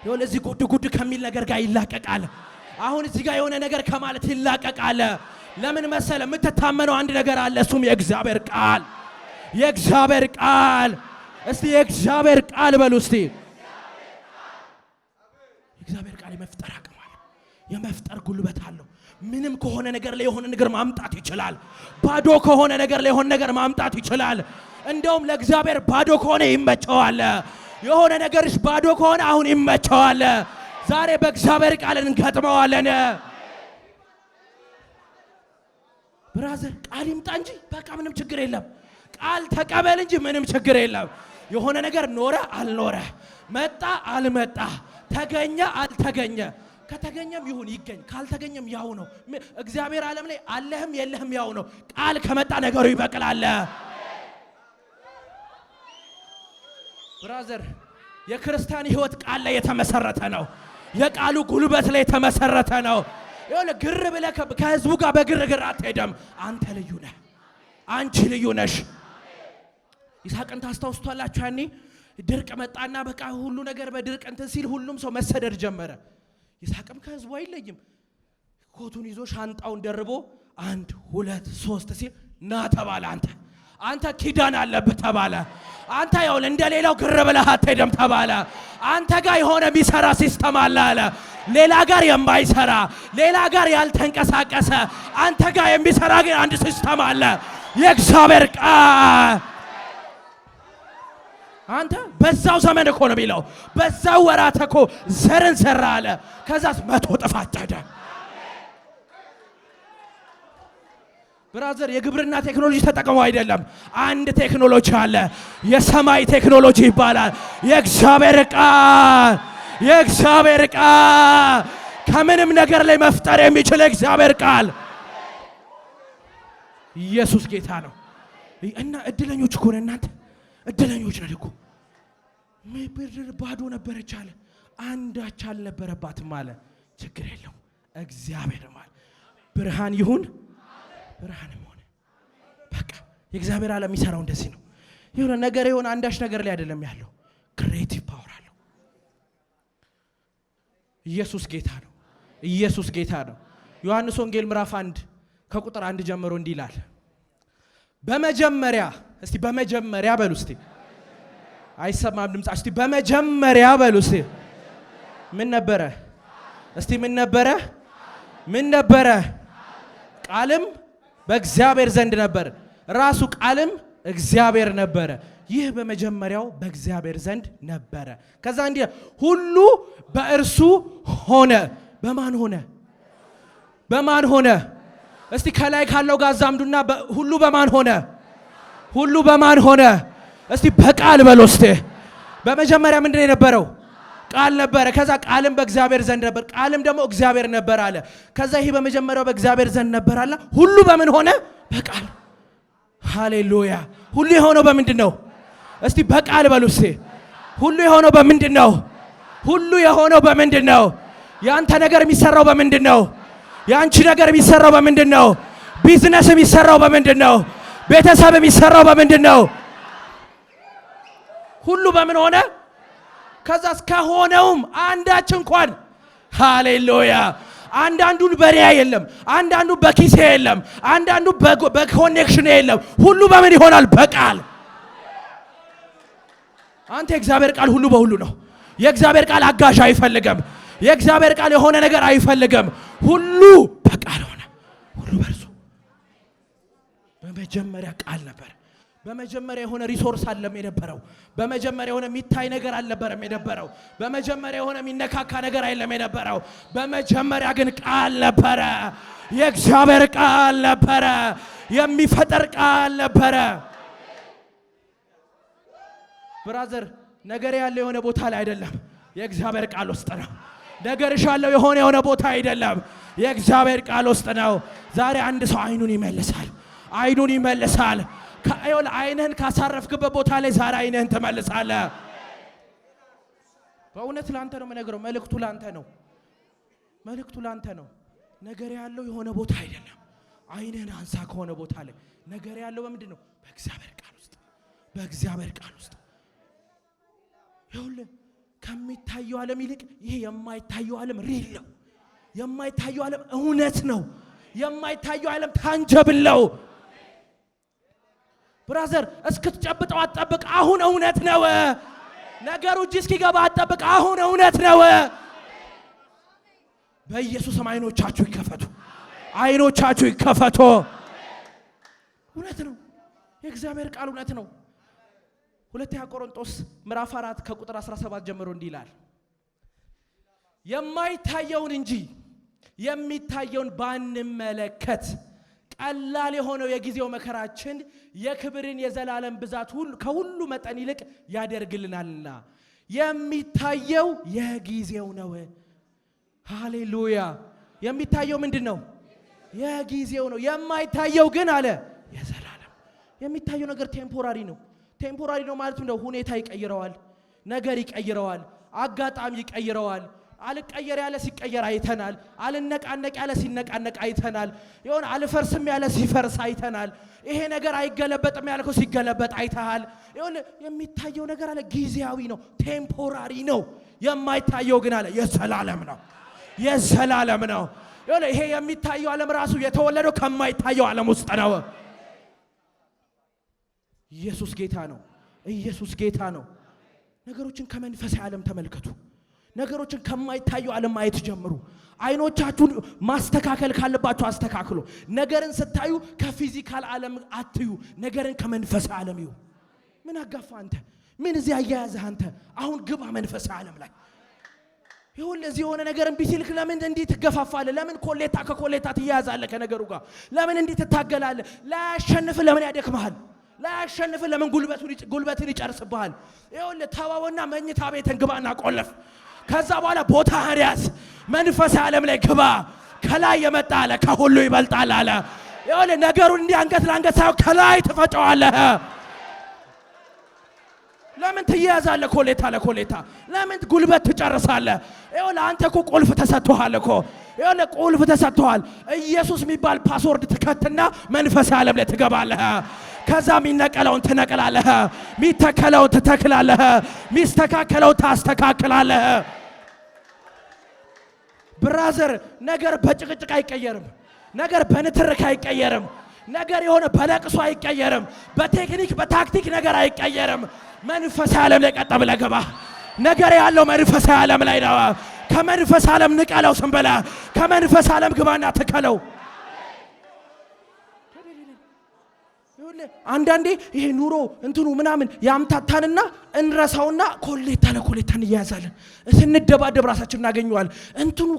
የሆነ እዚህ ጉድ ከሚል ነገር ጋር ይላቀቃል። አሁን እዚህ ጋር የሆነ ነገር ከማለት ይላቀቃል። ለምን መሰለ? የምትታመነው አንድ ነገር አለ፣ እሱም የእግዚአብሔር ቃል። የእግዚአብሔር ቃል። እስቲ የእግዚአብሔር ቃል በሉ እስቲ። የእግዚአብሔር ቃል የመፍጠር አቅም አለው፣ የመፍጠር ጉልበት አለው። ምንም ከሆነ ነገር ላይ የሆነ ነገር ማምጣት ይችላል። ባዶ ከሆነ ነገር ላይ የሆነ ነገር ማምጣት ይችላል። እንደውም ለእግዚአብሔር ባዶ ከሆነ ይመቸዋል። የሆነ ነገርሽ ባዶ ከሆነ አሁን ይመቸዋል። ዛሬ በእግዚአብሔር ቃል እንገጥመዋለን። ብራዘር ቃል ይምጣ እንጂ በቃ ምንም ችግር የለም። ቃል ተቀበል እንጂ ምንም ችግር የለም። የሆነ ነገር ኖረ አልኖረ፣ መጣ አልመጣ፣ ተገኘ አልተገኘ፣ ከተገኘም ይሁን ይገኝ፣ ካልተገኘም ያው ነው። እግዚአብሔር ዓለም ላይ አለህም የለህም ያው ነው። ቃል ከመጣ ነገሩ ይበቅላል። ብራዘር የክርስቲያን ሕይወት ቃል ላይ የተመሰረተ ነው። የቃሉ ጉልበት ላይ የተመሰረተ ነው። ይኸውልህ ግር ብለህ ከህዝቡ ጋር በግርግር አትሄድም። አንተ ልዩ ነህ፣ አንቺ ልዩ ነሽ። ይስሐቅን ታስታውሱታላችሁ? ያኔ ድርቅ መጣና በቃ ሁሉ ነገር በድርቅ እንትን ሲል ሁሉም ሰው መሰደድ ጀመረ። ይስሐቅም ከህዝቡ አይለይም። ኮቱን ይዞ ሻንጣውን ደርቦ 1 2 3 ሲል ና ተባለ። አንተ ኪዳን አለብህ ተባለ። አንተ ያው እንደሌላው ግር ብለህ አትሄድም ተባለ። አንተ ጋር የሆነ የሚሰራ ሲስተም አለ። ሌላ ጋር የማይሰራ ሌላ ጋር ያልተንቀሳቀሰ አንተ ጋር የሚሰራ ግን አንድ ሲስተም አለ። የእግዚአብሔር ቃል አንተ በዛው ዘመን እኮ ነው የሚለው። በዛው ወራት እኮ ዘርን ዘራ አለ። ከዛስ 100 እጥፍ አጨደ። ብራዘር የግብርና ቴክኖሎጂ ተጠቅመው አይደለም። አንድ ቴክኖሎጂ አለ፣ የሰማይ ቴክኖሎጂ ይባላል። የእግዚአብሔር ቃል ከምንም ነገር ላይ መፍጠር የሚችል የእግዚአብሔር ቃል። ኢየሱስ ጌታ ነው። እና እድለኞች እኮ ነን እናንተ፣ እድለኞች ነን እኮ። ምድር ባዶ ነበረች አለ፣ አንዳች አልነበረባትም አለ። ችግር የለው እግዚአብሔር ማለት ብርሃን ይሁን ብርሃንም ሆነ። በቃ የእግዚአብሔር ዓለም የሚሰራው እንደዚህ ነው። የሆነ ነገር የሆነ አንዳች ነገር ላይ አይደለም ያለው፣ ክሬቲቭ ፓወር አለው። ኢየሱስ ጌታ ነው። ኢየሱስ ጌታ ነው። ዮሐንስ ወንጌል ምዕራፍ 1 ከቁጥር 1 ጀምሮ እንዲህ ይላል። በመጀመሪያ እስቲ በመጀመሪያ በሉ እስቲ፣ አይሰማም ድምጽ። እስቲ በመጀመሪያ በሉ እስቲ። ምን ነበረ? እስቲ ምን ነበረ? ምን ነበረ? ቃልም በእግዚአብሔር ዘንድ ነበር፣ ራሱ ቃልም እግዚአብሔር ነበረ። ይህ በመጀመሪያው በእግዚአብሔር ዘንድ ነበረ። ከዛ እንዲህ ሁሉ በእርሱ ሆነ። በማን ሆነ? በማን ሆነ? እስቲ ከላይ ካለው ጋር አዛምዱና ሁሉ በማን ሆነ? ሁሉ በማን ሆነ? እስቲ በቃል በሉ እስቲ። በመጀመሪያ ምንድን ነው የነበረው? ቃል ነበረ። ከዛ ቃልም በእግዚአብሔር ዘንድ ነበር፣ ቃልም ደግሞ እግዚአብሔር ነበር አለ። ከዛ ይሄ በመጀመሪያው በእግዚአብሔር ዘንድ ነበር አለ። ሁሉ በምን ሆነ? በቃል። ሃሌሉያ። ሁሉ የሆነው በምንድን ነው? እስቲ በቃል በሉ እስቲ። ሁሉ የሆነው በምንድን ነው? ሁሉ የሆነው በምንድን ነው? ያንተ ነገር የሚሰራው በምንድን ነው? ያንቺ ነገር የሚሰራው በምንድን ነው? ቢዝነስ የሚሰራው በምንድን ነው? ቤተሰብ የሚሰራው በምንድን ነው? ሁሉ በምን ሆነ? ከዛ እስከሆነውም አንዳች እንኳን ሃሌሉያ። አንዳንዱ በሪያ የለም፣ አንዳንዱ በኪሴ የለም፣ አንዳንዱ በኮኔክሽን የለም። ሁሉ በምን ይሆናል? በቃል። አንተ የእግዚአብሔር ቃል ሁሉ በሁሉ ነው። የእግዚአብሔር ቃል አጋዥ አይፈልግም። የእግዚአብሔር ቃል የሆነ ነገር አይፈልግም። ሁሉ በቃል ሆነ። ሁሉ በእርሱ በመጀመሪያ ቃል ነበር። በመጀመሪያ የሆነ ሪሶርስ አለም የነበረው። በመጀመሪያ የሆነ የሚታይ ነገር አልነበረም የነበረው። በመጀመሪያ የሆነ የሚነካካ ነገር አይደለም የነበረው። በመጀመሪያ ግን ቃል ነበረ። የእግዚአብሔር ቃል ነበረ። የሚፈጠር ቃል ነበረ። ብራዘር ነገር ያለው የሆነ ቦታ ላይ አይደለም፣ የእግዚአብሔር ቃል ውስጥ ነው። ነገርሽ ያለው የሆነ ቦታ አይደለም፣ የእግዚአብሔር ቃል ውስጥ ነው። ዛሬ አንድ ሰው አይኑን ይመልሳል። አይንህን ካሳረፍክበት ቦታ ላይ ዛሬ አይንህን ትመልሳለህ። በእውነት ላንተ ነው የምነግረው። መልእክቱ ላንተ ነው። ነገር ያለው የሆነ ቦታ አይደለም። አይንህን አንሳ ከሆነ ቦታ ላይ። ነገር ያለው በምንድን ነው? በእግዚአብሔር ቃል ውስጥ። ይኸውልህ ከሚታየው ዓለም ይልቅ ይሄ የማይታየው ዓለም ሪል ነው። የማይታየው ዓለም እውነት ነው። የማይታየው ዓለም ታንጀብል ነው። ብራዘር እስክትጨብጠው አትጠብቅ። አሁን እውነት ነው። ነገሩ እጅ እስኪገባ አትጠብቅ። አሁን እውነት ነው። በኢየሱስም አይኖቻችሁ ይከፈቱ። እውነት ነው። የእግዚአብሔር ቃል እውነት ነው። ሁለተኛ ቆሮንቶስ ምዕራፍ 4 ከቁጥር 17 ጀምሮ እንዲህ ይላል። የማይታየውን እንጂ የሚታየውን ባንመለከት ቀላል የሆነው የጊዜው መከራችን የክብርን የዘላለም ብዛት ሁሉ ከሁሉ መጠን ይልቅ ያደርግልናልና የሚታየው የጊዜው ነው። ሃሌሉያ። የሚታየው ምንድነው? የጊዜው ነው። የማይታየው ግን አለ የዘላለም። የሚታየው ነገር ቴምፖራሪ ነው። ቴምፖራሪ ነው ማለት ነው ሁኔታ ይቀይረዋል፣ ነገር ይቀይረዋል፣ አጋጣሚ ይቀይረዋል። አልቀየር ያለ ሲቀየር አይተናል። አልነቃነቅ ያለ ሲነቃነቅ አይተናል። ይሁን አልፈርስም ያለ ሲፈርስ አይተናል። ይሄ ነገር አይገለበጥም ያልከው ሲገለበጥ አይተሃል። ይሁን የሚታየው ነገር አለ ጊዜያዊ ነው፣ ቴምፖራሪ ነው። የማይታየው ግን አለ የዘላለም ነው፣ የዘላለም ነው። ይሁን ይሄ የሚታየው ዓለም ራሱ የተወለደው ከማይታየው ዓለም ውስጥ ነው። ኢየሱስ ጌታ ነው። ኢየሱስ ጌታ ነው። ነገሮችን ከመንፈሳዊ ዓለም ተመልከቱ። ነገሮችን ከማይታየው ዓለም ማየት ጀምሩ። አይኖቻችሁን ማስተካከል ካለባችሁ አስተካክሉ። ነገርን ስታዩ ከፊዚካል ዓለም አትዩ፣ ነገርን ከመንፈሳዊ ዓለም እዩ። ምን አጋፋ አንተ? ምን እዚህ አያያዘህ አንተ? አሁን ግባ መንፈሳዊ ዓለም ላይ። ይሁን ለዚህ የሆነ ነገርን ቢሲልክ ለምን እንዲህ ትገፋፋለህ? ለምን ኮሌታ ከኮሌታ ትያያዛለህ ከነገሩ ጋር? ለምን እንዲህ ትታገላለህ? ላያሸንፍ ለምን ያደክመሃል? ላያሸንፍ ለምን ጉልበትን ይጨርስብሃል? ይሁን ተዋውና መኝታ ቤትን ግባና ቆለፍ። ከዛ በኋላ ቦታህን ያዝ። መንፈሳዊ ዓለም ላይ ግባ። ከላይ የመጣ አለ ከሁሉ ይበልጣል አለ። ይሁን ነገሩን እንዲህ አንገት ለአንገት ሳይሆን ከላይ ትፈጨዋለህ። ለምን ትያያዛለህ ኮሌታ ለኮሌታ? ለምን ጉልበት ትጨርሳለህ? ይሁን አንተ እኮ ቁልፍ ተሰጥቷል እኮ። ይሁን ቁልፍ ተሰጥቷል። ኢየሱስ የሚባል ፓስወርድ ትከትና መንፈሳዊ ዓለም ላይ ትገባለህ። ከዛ የሚነቀለውን ትነቅላለህ፣ የሚተከለውን ትተክላለህ፣ የሚስተካከለውን ታስተካክላለህ። ብራዘር ነገር በጭቅጭቅ አይቀየርም። ነገር በንትርክ አይቀየርም። ነገር የሆነ በለቅሶ አይቀየርም። በቴክኒክ በታክቲክ ነገር አይቀየርም። መንፈሳዊ ዓለም ላይ ቀጥ ብለህ ግባ። ነገር ያለው መንፈሳዊ ዓለም ላይ ነው። ከመንፈሳዊ ዓለም ንቀለው ዝም ብለህ ከመንፈሳዊ ዓለም ግባና ትከለው። አንዳንዴ ይሄ ኑሮ እንትኑ ምናምን ያምታታንና እንረሳውና ኮሌታ ለኮሌታ እንያያዛለን። ስንደባደብ ራሳችን እናገኘዋለን። እንትኑ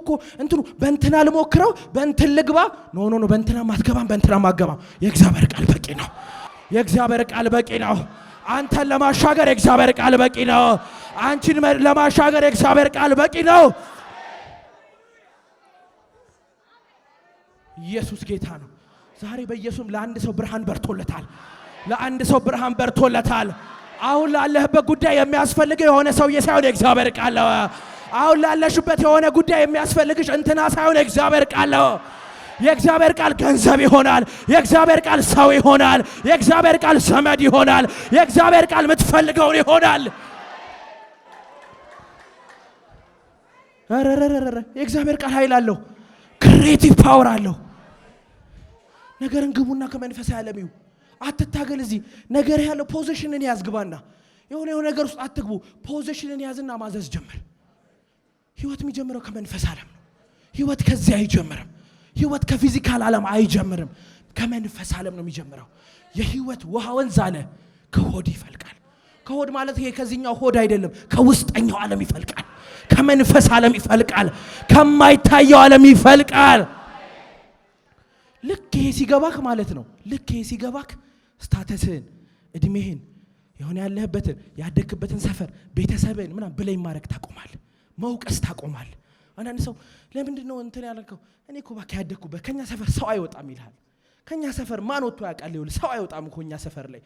በእንትና ልሞክረው በእንትን ልግባ። ኖ በእንትና ማትገባም በእንትና ማገባም። የእግዚአብሔር ቃል በቂ ነው። የእግዚአብሔር ቃል በቂ ነው። አንተን ለማሻገር የእግዚአብሔር ቃል በቂ ነው። አንቺን ለማሻገር የእግዚአብሔር ቃል በቂ ነው። ኢየሱስ ጌታ ነው። ዛሬ በኢየሱስ ለአንድ ሰው ብርሃን በርቶለታል። ለአንድ ሰው ብርሃን በርቶለታል። አሁን ላለህበት ጉዳይ የሚያስፈልገው የሆነ ሰውዬ ሳይሆን የእግዚአብሔር ቃል ነው። አሁን ላለሽበት የሆነ ጉዳይ የሚያስፈልግሽ እንትና ሳይሆን የእግዚአብሔር ቃል ነው። የእግዚአብሔር ቃል ገንዘብ ይሆናል። የእግዚአብሔር ቃል ሰው ይሆናል። የእግዚአብሔር ቃል ዘመድ ይሆናል። የእግዚአብሔር ቃል የምትፈልገውን ይሆናል። የእግዚአብሔር ቃል ኃይል አለው። ክሬቲቭ ፓወር አለው። ነገርን ግቡና ከመንፈሳዊ ዓለም ይዩ። አትታገል። እዚህ ነገር ያለው ፖዚሽንን ያዝግባና የሆነ ነገር ውስጥ አትግቡ። ፖዚሽንን ያዝና ማዘዝ ጀምር። ህይወት የሚጀምረው ከመንፈሳዊ ዓለም ነው። ህይወት ከዚህ አይጀምርም። ህይወት ከፊዚካል ዓለም አይጀምርም። ከመንፈሳዊ ዓለም ነው የሚጀምረው። የህይወት ውሃ ወንዝ አለ ከሆድ ይፈልቃል። ከሆድ ማለት ይሄ ከዚህኛው ሆድ አይደለም፣ ከውስጠኛው ዓለም ይፈልቃል። ከመንፈሳዊ ዓለም ይፈልቃል። ከማይታየው ዓለም ይፈልቃል። ልክ ይሄ ሲገባክ ማለት ነው። ልክ ይሄ ሲገባክ ስታተስህን፣ እድሜህን፣ የሆነ ያለህበትን ያደግክበትን ሰፈር፣ ቤተሰብህን ምናምን ብለኝ ማድረግ ታቆማል። መውቀስ ታቆማል። አንዳንድ ሰው ለምንድን ነው እንትን ያልከው? እኔ እኮ እባክህ ያደግኩበት ከኛ ሰፈር ሰው አይወጣም ይልሃል። ከኛ ሰፈር ማን ወጥቶ ያውቃል? ይኸውልህ ሰው አይወጣም እኮ እኛ ሰፈር ላይ።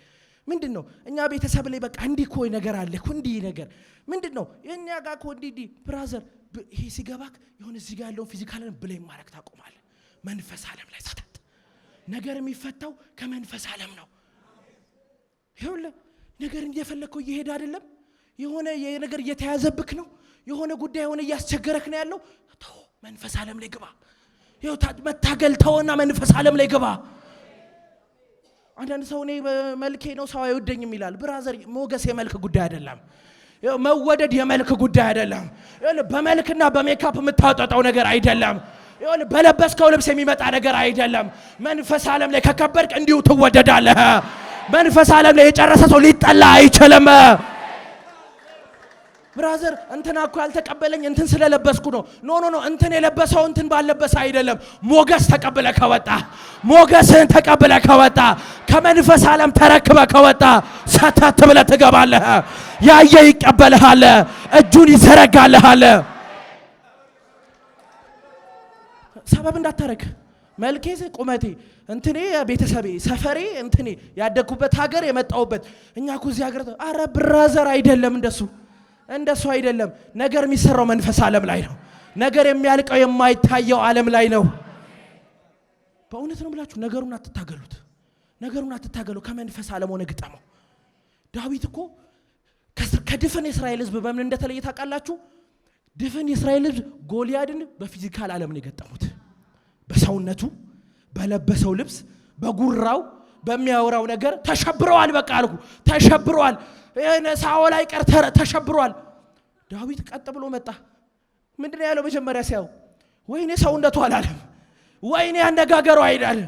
ምንድን ነው እኛ ቤተሰብ ላይ በቃ እንዲህ እኮ ነገር አለ እኮ እንዲህ ነገር ምንድን ነው የኛ ጋር እኮ እንዲህ ብራዘር። ይሄ ሲገባክ የሆነ እዚህ ጋር ያለውን ፊዚካልን ብለኝ ማድረግ ታቆማለህ። መንፈስ ዓለም ላይ ሰተት ነገር የሚፈታው ከመንፈስ ዓለም ነው። ይኸውልህ ነገር እየፈለግከው እየሄደ አይደለም። የሆነ ነገር እየተያዘብክ ነው። የሆነ ጉዳይ የሆነ እያስቸገረክ ነው ያለው። ተው መንፈስ ዓለም ላይ ግባ። ይኸው መታገል ተውና መንፈስ ዓለም ላይ ግባ። አንዳንድ ሰው እኔ መልኬ ነው ሰው አይወደኝም ይላል። ብራዘር ሞገስ የመልክ ጉዳይ አይደለም። መወደድ የመልክ ጉዳይ አይደለም። በመልክና በሜካፕ የምታወጣው ነገር አይደለም። በለበስከው ልብስ የሚመጣ ነገር አይደለም። መንፈስ ዓለም ላይ ከከበርክ እንዲሁ ትወደዳለህ። መንፈስ ዓለም ላይ የጨረሰ ሰው ሊጠላ አይችልም። ብራዘር እንትና እኮ ያልተቀበለኝ እንትን ስለለበስኩ ነው። ኖ እንትን የለበሰው እንትን ባለበሰ አይደለም። ሞገስ ተቀበለ ከወጣ ሞገስን ተቀበለ ከወጣ ከመንፈስ ዓለም ተረክበ ከወጣ ሰተት ብለ ትገባለህ። ያየ ይቀበልሃል፣ እጁን ይዘረጋልሃል። ሰበብ እንዳታረግ መልኬ፣ ቁመቴ፣ እንትኔ፣ ቤተሰቤ፣ ሰፈሬ፣ እንትኔ፣ ያደኩበት ሀገር፣ የመጣውበት እኛ እኮ እዚህ ሀገር አረ ብራዘር አይደለም እንደሱ አይደለም። ነገር የሚሰራው መንፈስ ዓለም ላይ ነው። ነገር የሚያልቀው የማይታየው ዓለም ላይ ነው። በእውነት ነው ብላችሁ ነገሩን አትታገሉ። ከመንፈስ ዓለም ሆነ ግጠመው። ዳዊት እኮ ከድፍን የእስራኤል ሕዝብ በምን እንደተለየ ታውቃላችሁ? ድፍን የእስራኤል ሕዝብ ጎልያድን በፊዚካል ዓለም ነው የገጠሙት። በሰውነቱ፣ በለበሰው ልብስ፣ በጉራው፣ በሚያወራው ነገር ተሸብረዋል። በቃ አልኩ ተሸብረዋል። ሳኦል አይቀር ተሸብሯል። ዳዊት ቀጥ ብሎ መጣ። ምንድነው ያለው? መጀመሪያ ሲያው ወይኔ ሰውነቱ አላለም፣ ወይኔ አነጋገሩ አይዳል።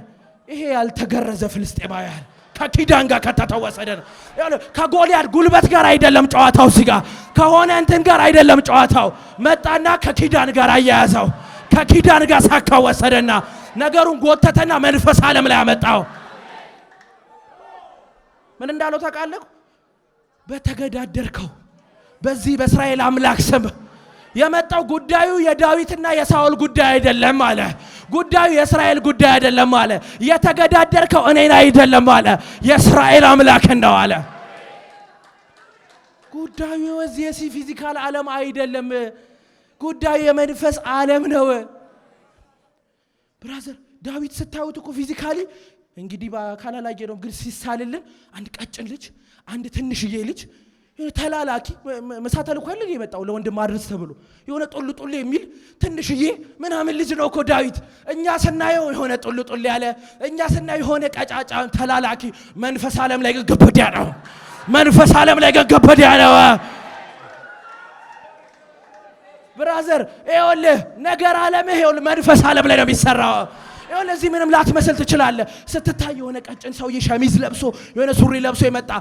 ይሄ ያልተገረዘ ፍልስጤማውያን ከኪዳን ጋር ከተተወሰደ ነው። ከጎልያድ ጉልበት ጋር አይደለም ጨዋታው፣ እዚህ ጋር ከሆነ እንትን ጋር አይደለም ጨዋታው። መጣና ከኪዳን ጋር አያያዘው። ከኪዳን ጋር ሳካወሰደና ነገሩን ጎተተና መንፈስ ዓለም ላይ አመጣው። ምን እንዳለው ታውቃለህ? በተገዳደርከው በዚህ በእስራኤል አምላክ ስም የመጣው ጉዳዩ የዳዊትና የሳኦል ጉዳይ አይደለም አለ። ጉዳዩ የእስራኤል ጉዳይ አይደለም አለ። የተገዳደርከው እኔን አይደለም አለ፣ የእስራኤል አምላክ ነው አለ። ጉዳዩ የዚህ ፊዚካል ዓለም አይደለም፣ ጉዳዩ የመንፈስ ዓለም ነው። ብራዘር ዳዊት ስታዩት እኮ ፊዚካሊ እንግዲህ በአካል አላየ ነው፣ ግን ሲሳልልን አንድ ቀጭን ልጅ፣ አንድ ትንሽዬ ልጅ ተላላኪ መሳ ተልኮ አይደል የመጣው ለወንድም አድርስ ተብሎ የሆነ ጡል የሚል ትንሽዬ ምናምን ልጅ ነው እኮ ዳዊት። እኛ ስናየው የሆነ ጡል ያለ፣ እኛ ስናየው የሆነ ቀጫጫ ተላላኪ። መንፈስ ዓለም ላይ ግን ገበዳ ነው። መንፈስ ዓለም ላይ ግን ገበዳ ነው። ብራዘር ይኸውልህ ነገር ዓለምህ ይኸውልህ መንፈስ ዓለም ላይ ነው የሚሰራው። ለዚህ ምንም ላትመስል ትችላለህ። ስትታይ የሆነ ቀጭን ሰውዬ ሸሚዝ ለብሶ የሆነ ሱሪ ለብሶ የመጣ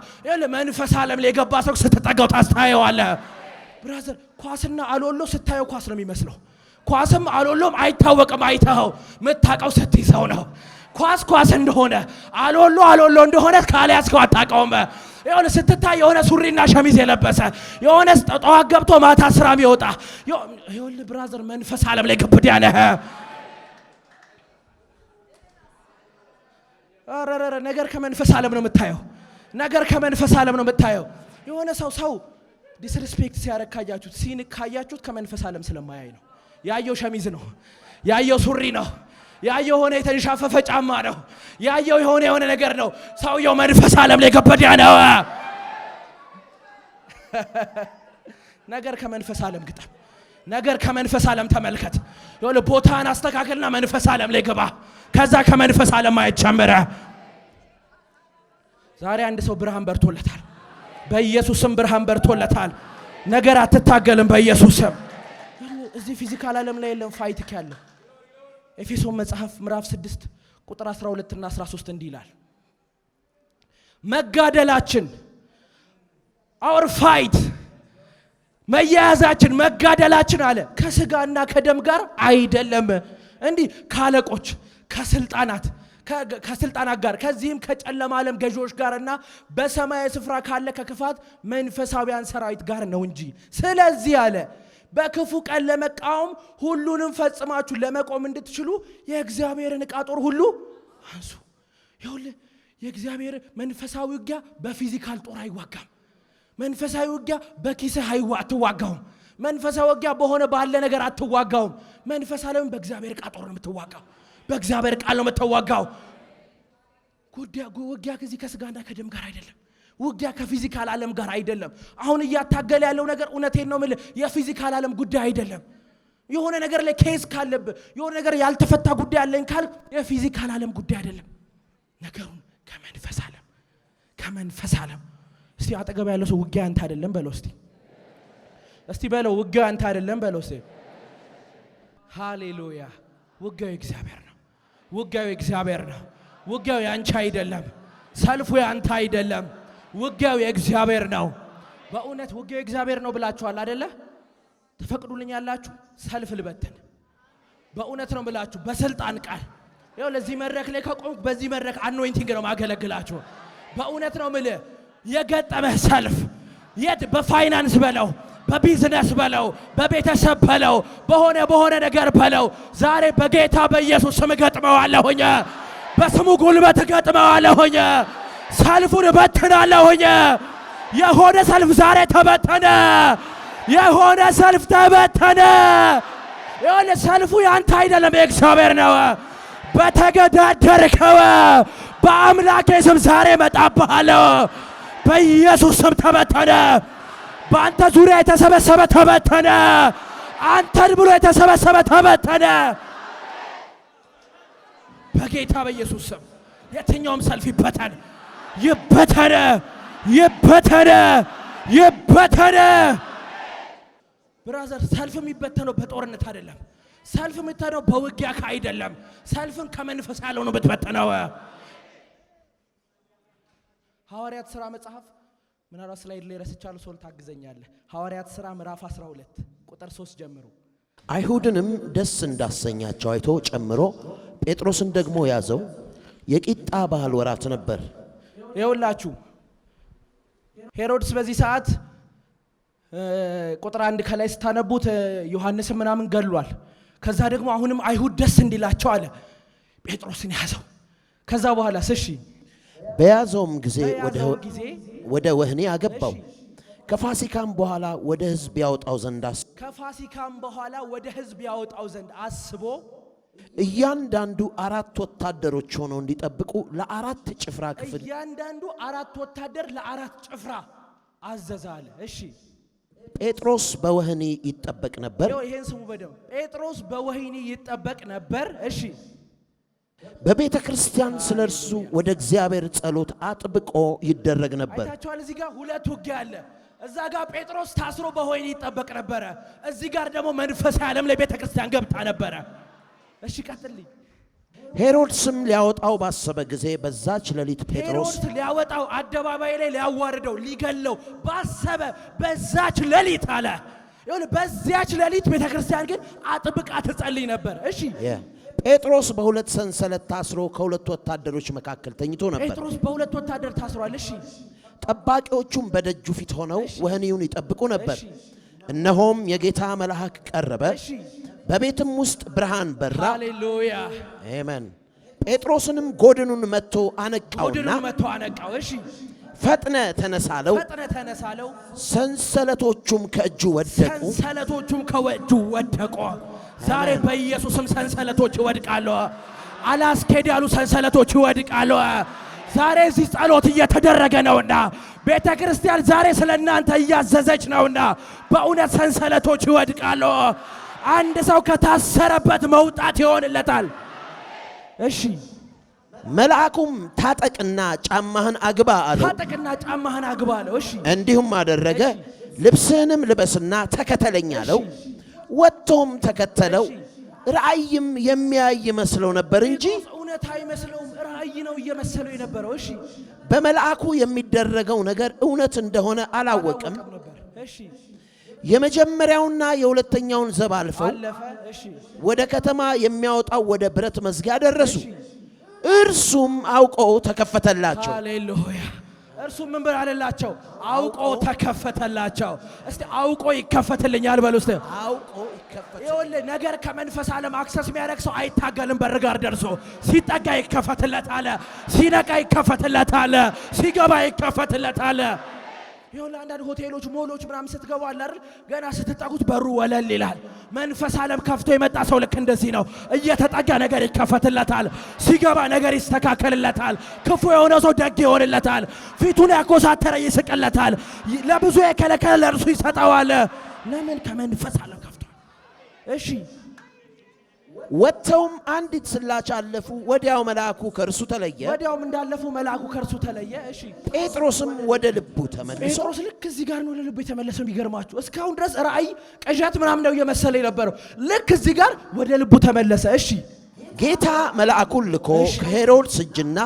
መንፈስ ዓለም ላይ የገባ ሰው ስትጠጋው ታስታየዋለህ። ብራዘር ኳስና አሎሎ ስታየው ኳስ ነው የሚመስለው። ኳስም አሎሎም አይታወቅም። አይተኸው የምታውቀው ስትይዘው ነው። ኳስ እንደሆነ አሎሎ እንደሆነ ካልያዝከው አታውቀውም። የሆነ ስትታይ የሆነ ሱሪና ሸሚዝ የለበሰ የሆነ ጠዋት ገብቶ ማታ ስራ የሚወጣ ይኸውልህ ብራዘር መንፈስ ዓለም ላይ ግብዳ ነህ። አረረረ ነገር ከመንፈስ ዓለም ነው የምታየው። ነገር ከመንፈስ ዓለም ነው የምታየው። የሆነ ሰው ዲስሪስፔክት ሲያረግ ካያችሁት፣ ሲንክ ካያችሁት ከመንፈስ ዓለም ስለማያይ ነው። ያየው ሸሚዝ ነው፣ ያየው ሱሪ ነው፣ ያየው የሆነ የተንሻፈፈ ጫማ ነው፣ ያየው የሆነ ነገር ነው። ሰውየው መንፈስ ዓለም ላይ ገበዳ ነው። ነገር ከመንፈስ ዓለም ግጠም። ነገር ከመንፈስ ዓለም ተመልከት። የሆነ ቦታን አስተካክልና መንፈስ ዓለም ላይ ግባ። ከዛ ከመንፈስ ዓለም ማየት ጀምረ። ዛሬ አንድ ሰው ብርሃን በርቶለታል። በኢየሱስም ብርሃን በርቶለታል። ነገር አትታገልም በኢየሱስም። እዚህ ፊዚካል ዓለም ላይ የለም ፋይት ያለው። ኤፌሶን መጽሐፍ ምዕራፍ 6 ቁጥር 12 እና 13 እንዲህ ይላል፣ መጋደላችን our fight መያያዛችን መጋደላችን አለ ከስጋና ከደም ጋር አይደለም። እንዲህ ካለቆች ከስልጣናት ጋር ከዚህም ከጨለማ ዓለም ገዢዎች ጋርና በሰማያዊ ስፍራ ካለ ከክፋት መንፈሳዊያን ሰራዊት ጋር ነው እንጂ። ስለዚህ አለ በክፉ ቀን ለመቃወም ሁሉንም ፈጽማችሁ ለመቆም እንድትችሉ የእግዚአብሔርን ዕቃ ጦር ሁሉ አንሱ። ይኸውልህ የእግዚአብሔር መንፈሳዊ ውጊያ በፊዚካል ጦር አይዋጋም። መንፈሳዊ ውጊያ በኪስህ አትዋጋውም። መንፈሳዊ ውጊያ በሆነ ባለ ነገር አትዋጋውም። መንፈስ ዓለም በእግዚአብሔር ዕቃ ጦር ነው የምትዋጋው። በእግዚአብሔር ቃል ነው የምትዋጋው። ውጊያ ከዚህ ከስጋና ከደም ጋር አይደለም። ውጊያ ከፊዚካል ዓለም ጋር አይደለም። አሁን እያታገለ ያለው ነገር እውነቴን ነው የምልህ የፊዚካል ዓለም ጉዳይ አይደለም። የሆነ ነገር ላይ ኬዝ ካለብህ የሆነ ነገር ያልተፈታ ጉዳይ አለኝ ካል የፊዚካል ዓለም ጉዳይ አይደለም። ነገሩን ከመንፈስ ዓለም እስቲ አጠገብ ያለው ሰው ውጊያ አንተ አይደለም በለው። እስቲ በለው ውጊያ አንተ አይደለም በለው። ሃሌሉያ። ውጊያው እግዚአብሔር ነው። ውጊያው እግዚአብሔር ነው። ውጊያው ያንቺ አይደለም። ሰልፉ ያንተ አይደለም። ውጊያው የእግዚአብሔር ነው። በእውነት ውጊያው እግዚአብሔር ነው ብላችኋል አይደለ? ትፈቅዱልኛላችሁ? ሰልፍ ልበትን። በእውነት ነው ብላችሁ በስልጣን ቃል ይኸው ለዚህ መድረክ ላይ ከቆምኩ በዚህ መድረክ አኖይንቲንግ ነው ማገለግላችሁ። በእውነት ነው ምልህ የገጠመህ ሰልፍ የት በፋይናንስ በለው በቢዝነስ በለው በቤተሰብ በለው በሆነ ነገር በለው ዛሬ በጌታ በኢየሱስ ስም ገጥመዋለሁኝ። በስሙ ጉልበት ገጥመዋለሁኝ። ሰልፉን በትናለሁኝ። የሆነ ሰልፍ ዛሬ ተበተነ። የሆነ ሰልፍ ተበተነ። የሆነ ሰልፉ ያንተ አይደለም የእግዚአብሔር ነው። በተገዳደርከው በአምላኬ ስም ዛሬ መጣብሃለሁ። በኢየሱስ ስም ተበተነ። በአንተ ዙሪያ የተሰበሰበ ተበተነ። አንተን ብሎ የተሰበሰበ ተበተነ። በጌታ በኢየሱስ ስም የትኛውም ሰልፍ ይበተን፣ ይበተነ፣ ይበተነ፣ ይበተነ። ብራዘር ሰልፍ የሚበተነው በጦርነት አይደለም። ሰልፍ የሚበተነው በውጊያ አይደለም። ሰልፍን ከመንፈስ ያለው ነው ብትበተነው። ሐዋርያት ሥራ መጽሐፍ ምናልባት ስላይድ ላይ ረስቻለሁ፣ ሶል ታግዘኛለህ። ሐዋርያት ሥራ ምዕራፍ 12 ቁጥር 3 ጀምሮ አይሁድንም ደስ እንዳሰኛቸው አይቶ ጨምሮ ጴጥሮስን ደግሞ ያዘው። የቂጣ በዓል ወራት ነበር። ይኸውላችሁ ሄሮድስ በዚህ ሰዓት ቁጥር 1 ከላይ ስታነቡት ዮሐንስን ምናምን ገድሏል። ከዛ ደግሞ አሁንም አይሁድ ደስ እንዲላቸው አለ ጴጥሮስን ያዘው። ከዛ በኋላ እሺ በያዘውም ጊዜ ወደ ወህኒ አገባው። ከፋሲካም በኋላ ወደ ሕዝብ ያወጣው ዘንድ አስቦ እያንዳንዱ 4 ወታደሮች ሆነው እንዲጠብቁ ለ4 ጭፍራ ክፍል እያንዳንዱ 4 ወታደር ለ4 ጭፍራ አዘዛለ። እሺ ጴጥሮስ በወህኒ ይጠበቅ ነበር። ይሄን ስሙ በደም ጴጥሮስ በወህኒ ይጠበቅ ነበር። እሺ በቤተ ክርስቲያን ስለ እርሱ ወደ እግዚአብሔር ጸሎት አጥብቆ ይደረግ ነበር። አይታችኋል። እዚህ ጋር ሁለት ውጊያ አለ። እዛ ጋር ጴጥሮስ ታስሮ በወህኒ ይጠበቅ ነበረ። እዚህ ጋር ደግሞ መንፈሳዊ ዓለም ላይ ቤተ ክርስቲያን ገብታ ነበረ። እሺ ቀጥልኝ። ሄሮድስም ሊያወጣው ባሰበ ጊዜ በዛች ሌሊት ሄሮድስ ሊያወጣው አደባባይ ላይ ሊያዋርደው ሊገለው ባሰበ በዛች ሌሊት አለ። ይሁን በዚያች ሌሊት ቤተ ክርስቲያን ግን አጥብቃ ትጸልይ ነበር። እሺ ጴጥሮስ በሁለት ሰንሰለት ታስሮ ከሁለት ወታደሮች መካከል ተኝቶ ነበር። ጴጥሮስ በሁለት ወታደር ታስሯል። እሺ ጠባቂዎቹም በደጁ ፊት ሆነው ወህኒውን ይጠብቁ ነበር። እነሆም የጌታ መልአክ ቀረበ፣ በቤትም ውስጥ ብርሃን በራ። ሃሌሉያ አሜን። ጴጥሮስንም ጎድኑን መጥቶ አነቃውና እሺ ፈጥነ ተነሳለው። ሰንሰለቶቹም ከእጁ ወደቁ። ዛሬ በኢየሱስም ሰንሰለቶች ይወድቃሉ። አላስኬድ ያሉ ሰንሰለቶች ይወድቃሉ። ዛሬ እዚህ ጸሎት እየተደረገ ነውና ቤተ ክርስቲያን ዛሬ ስለ እናንተ እያዘዘች ነውና በእውነት ሰንሰለቶች ይወድቃሉ። አንድ ሰው ከታሰረበት መውጣት ይሆንለታል። እሺ መልአኩም ታጠቅና ጫማህን አግባ አለው። እሺ እንዲሁም አደረገ። ልብስህንም ልበስና ተከተለኝ አለው። ወጥቶም ተከተለው። ራእይም የሚያይ መስለው ነበር እንጂ እውነት አይመስለውም። ራእይ ነው እየመሰለው የነበረው። እሺ በመልአኩ የሚደረገው ነገር እውነት እንደሆነ አላወቅም። የመጀመሪያውና የሁለተኛውን ዘብ አልፈው ወደ ከተማ የሚያወጣው ወደ ብረት መዝጊያ ደረሱ። እርሱም አውቆ ተከፈተላቸው። ሃሌሉያ። እርሱም ምን ብር አለላቸው? አውቆ ተከፈተላቸው። እስቲ አውቆ ይከፈትልኛል በሉ። እስቲ አውቆ ይከፈትልኛል። ይኸውልህ ነገር ከመንፈስ ዓለም አክሰስ የሚያደርግ ሰው አይታገልም። በር ጋር ደርሶ ሲጠጋ ይከፈትለታል፣ ሲነቃ ይከፈትለታል፣ ሲገባ ይከፈትለታል። ይኸውልህ አንዳንድ ሆቴሎች፣ ሞሎች ምናምን ስትገቡ አለ አይደል? ገና ስትጠጉት በሩ ወለል ይላል። መንፈስ ዓለም ከፍቶ የመጣ ሰው ልክ እንደዚህ ነው። እየተጠጋ ነገር ይከፈትለታል፣ ሲገባ ነገር ይስተካከልለታል። ክፉ የሆነ ሰው ደግ ይሆንለታል። ፊቱን ያኮሳተረ ይስቅለታል። ለብዙ የከለከለ ለእርሱ ይሰጠዋል። ለምን? ከመንፈስ ዓለም ከፍቷል። እሺ ወጥተውም አንዲት ስላች አለፉ። ወዲያው መልአኩ ከእርሱ ተለየ። ወዲያውም እንዳለፉ መልአኩ ከእርሱ ተለየ። እሺ ጴጥሮስም ወደ ልቡ ተመለሰ። ጴጥሮስ ልክ እዚህ ጋር ነው ለልቡ የተመለሰው። የሚገርማችሁ እስካሁን ድረስ ራእይ ቅዠት ምናምን ነው እየመሰለ የነበረው። ልክ እዚህ ጋር ወደ ልቡ ተመለሰ። እሺ ጌታ መልአኩን ልኮ ከሄሮድስ እጅና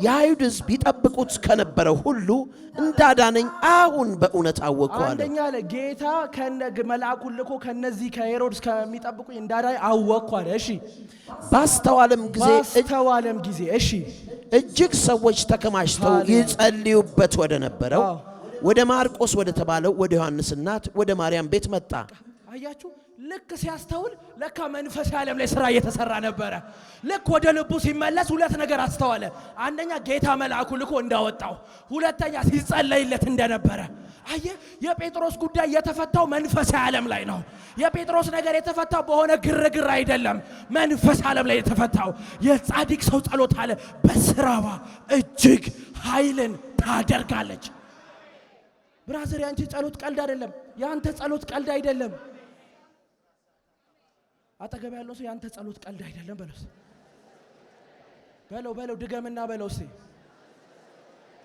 የአይሁድ ሕዝብ ይጠብቁት ከነበረው ሁሉ እንዳዳነኝ አሁን በእውነት አወቅኩ አለ። አንደኛ ለጌታ መልአኩን ልኮ ከነዚህ ከሄሮድስ ከሚጠብቁኝ እንዳዳነኝ አወቅኩ አለ። እሺ ባስተዋለም ጊዜ እሺ እጅግ ሰዎች ተከማችተው ይጸልዩበት ወደ ነበረው ወደ ማርቆስ ወደ ተባለው ወደ ዮሐንስ እናት ወደ ማርያም ቤት መጣ። አያችሁ ልክ ሲያስተውል ለካ መንፈሳዊ ዓለም ላይ ስራ እየተሰራ ነበረ። ልክ ወደ ልቡ ሲመለስ ሁለት ነገር አስተዋለ። አንደኛ ጌታ መልአኩ ልኮ እንዳወጣው፣ ሁለተኛ ሲጸለይለት እንደነበረ። አየ የጴጥሮስ ጉዳይ የተፈታው መንፈሳዊ ዓለም ላይ ነው። የጴጥሮስ ነገር የተፈታው በሆነ ግርግር አይደለም፣ መንፈሳዊ ዓለም ላይ የተፈታው። የጻድቅ ሰው ጸሎት አለ በስራዋ እጅግ ኃይልን ታደርጋለች። ብራዘር ያንቺ ጸሎት ቀልድ አይደለም። ያንተ ጸሎት ቀልድ አይደለም። አጠገብ ያለው ሰው ያንተ ጸሎት ቀልድ አይደለም በለው ድገምና በለው። እስቲ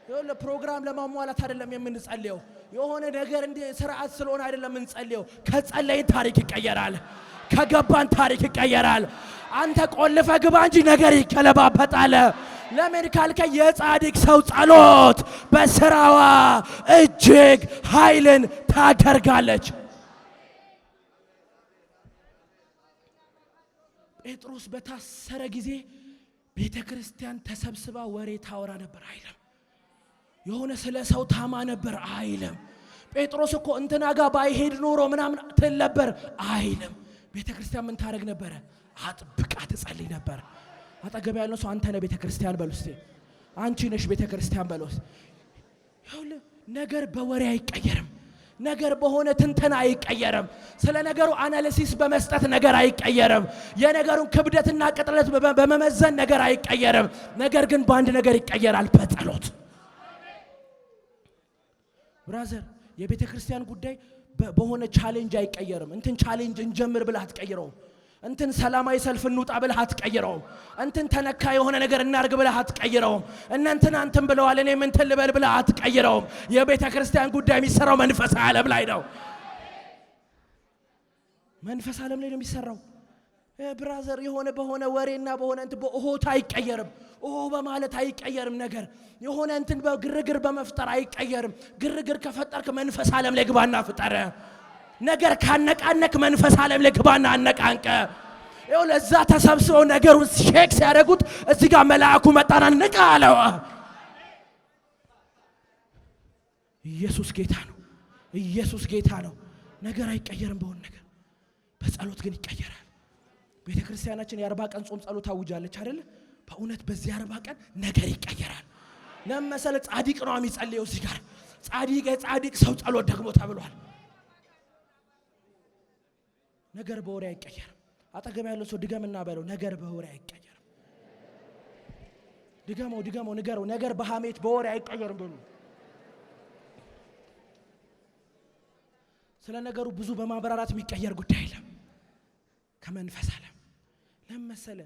ይኸውልህ ፕሮግራም ለማሟላት አይደለም የምንጸልየው። የሆነ ነገር እንደ ስርዓት ስለሆነ አይደለም የምንጸልየው። ከጸለይን ታሪክ ይቀየራል። ከገባን ታሪክ ይቀየራል። አንተ ቆልፈ ግባ እንጂ ነገር ይከለባበጣል። ለምን ካልከ የጻድቅ ሰው ጸሎት በስራዋ እጅግ ኃይልን ታደርጋለች። ጴጥሮስ በታሰረ ጊዜ ቤተ ክርስቲያን ተሰብስባ ወሬ ታወራ ነበር አይልም። የሆነ ስለ ሰው ታማ ነበር አይልም። ጴጥሮስ እኮ እንትና ጋር ባይሄድ ኖሮ ምናምን ትል ነበር አይልም። ቤተ ክርስቲያን ምን ታደርግ ነበረ? አጥብቃ ትጸልይ ነበር። አጠገብ ያለው ሰው አንተ ነህ ቤተ ክርስቲያን በለው እስቲ። አንቺ ነሽ ቤተ ክርስቲያን በለው። ይኸውልህ ነገር በወሬ አይቀየርም። ነገር በሆነ ትንተና አይቀየርም። ስለ ነገሩ አናሊሲስ በመስጠት ነገር አይቀየርም። የነገሩን ክብደትና ቅጥለት በመመዘን ነገር አይቀየርም። ነገር ግን በአንድ ነገር ይቀየራል፣ በጸሎት። ብራዘር የቤተ ክርስቲያን ጉዳይ በሆነ ቻሌንጅ አይቀየርም። እንትን ቻሌንጅ እንጀምር ብለህ አትቀይረውም። እንትን ሰላማዊ ሰልፍ እንውጣ ብለህ አትቀይረውም። እንትን ተነካ የሆነ ነገር እናርግ ብለህ አትቀይረውም። እንትን ብለዋል እኔ ምን ልበል ብለህ አትቀይረውም። የቤተ ክርስቲያን ጉዳይ የሚሰራው መንፈሳዊ ዓለም ላይ ነው። መንፈሳዊ ዓለም ላይ ነው የሚሰራው። ብራዘር የሆነ በሆነ ወሬና በሆነ እንትን በሆታ አይቀየርም። በማለት አይቀየርም። ነገር የሆነ እንትን በግርግር በመፍጠር አይቀየርም። ግርግር ከፈጠርክ መንፈሳዊ ዓለም ላይ ግባና ፍጠረ። ነገር ካነቃነክ መንፈሳዊ ዓለም ላይ ግባና አነቃንቀ። ይኸው ለዛ ተሰብስበው ነገሩን ሼክ ሲያደርጉት እዚህ ጋር መልአኩ መጣና ንቃ አለው። ኢየሱስ ጌታ ነው። ኢየሱስ ጌታ ነው። ነገር አይቀየርም በሆነ ነገር፣ በጸሎት ግን ይቀየራል። ቤተ ክርስቲያናችን የ40 ቀን ጾም ጸሎት አውጃለች አይደል? በእውነት በዚህ 40 ቀን ነገር ይቀየራል። ለምሳሌ ጻድቅ ነው የሚጸልየው እዚህ ጋር ጻድቅ ሰው ጸሎት ደግሞ ተብሏል። ነገር በወሬ አይቀየርም። አጠገብ ያለው ሰው ድገምና በለው ነገር በወሬ አይቀየርም። ድገመው ንገረው ነገር በሐሜት በወሬ አይቀየርም በሉ። ስለ ነገሩ ብዙ በማብራራት የሚቀየር ጉዳይ የለም። ከመንፈስ ዓለም ለምሳሌ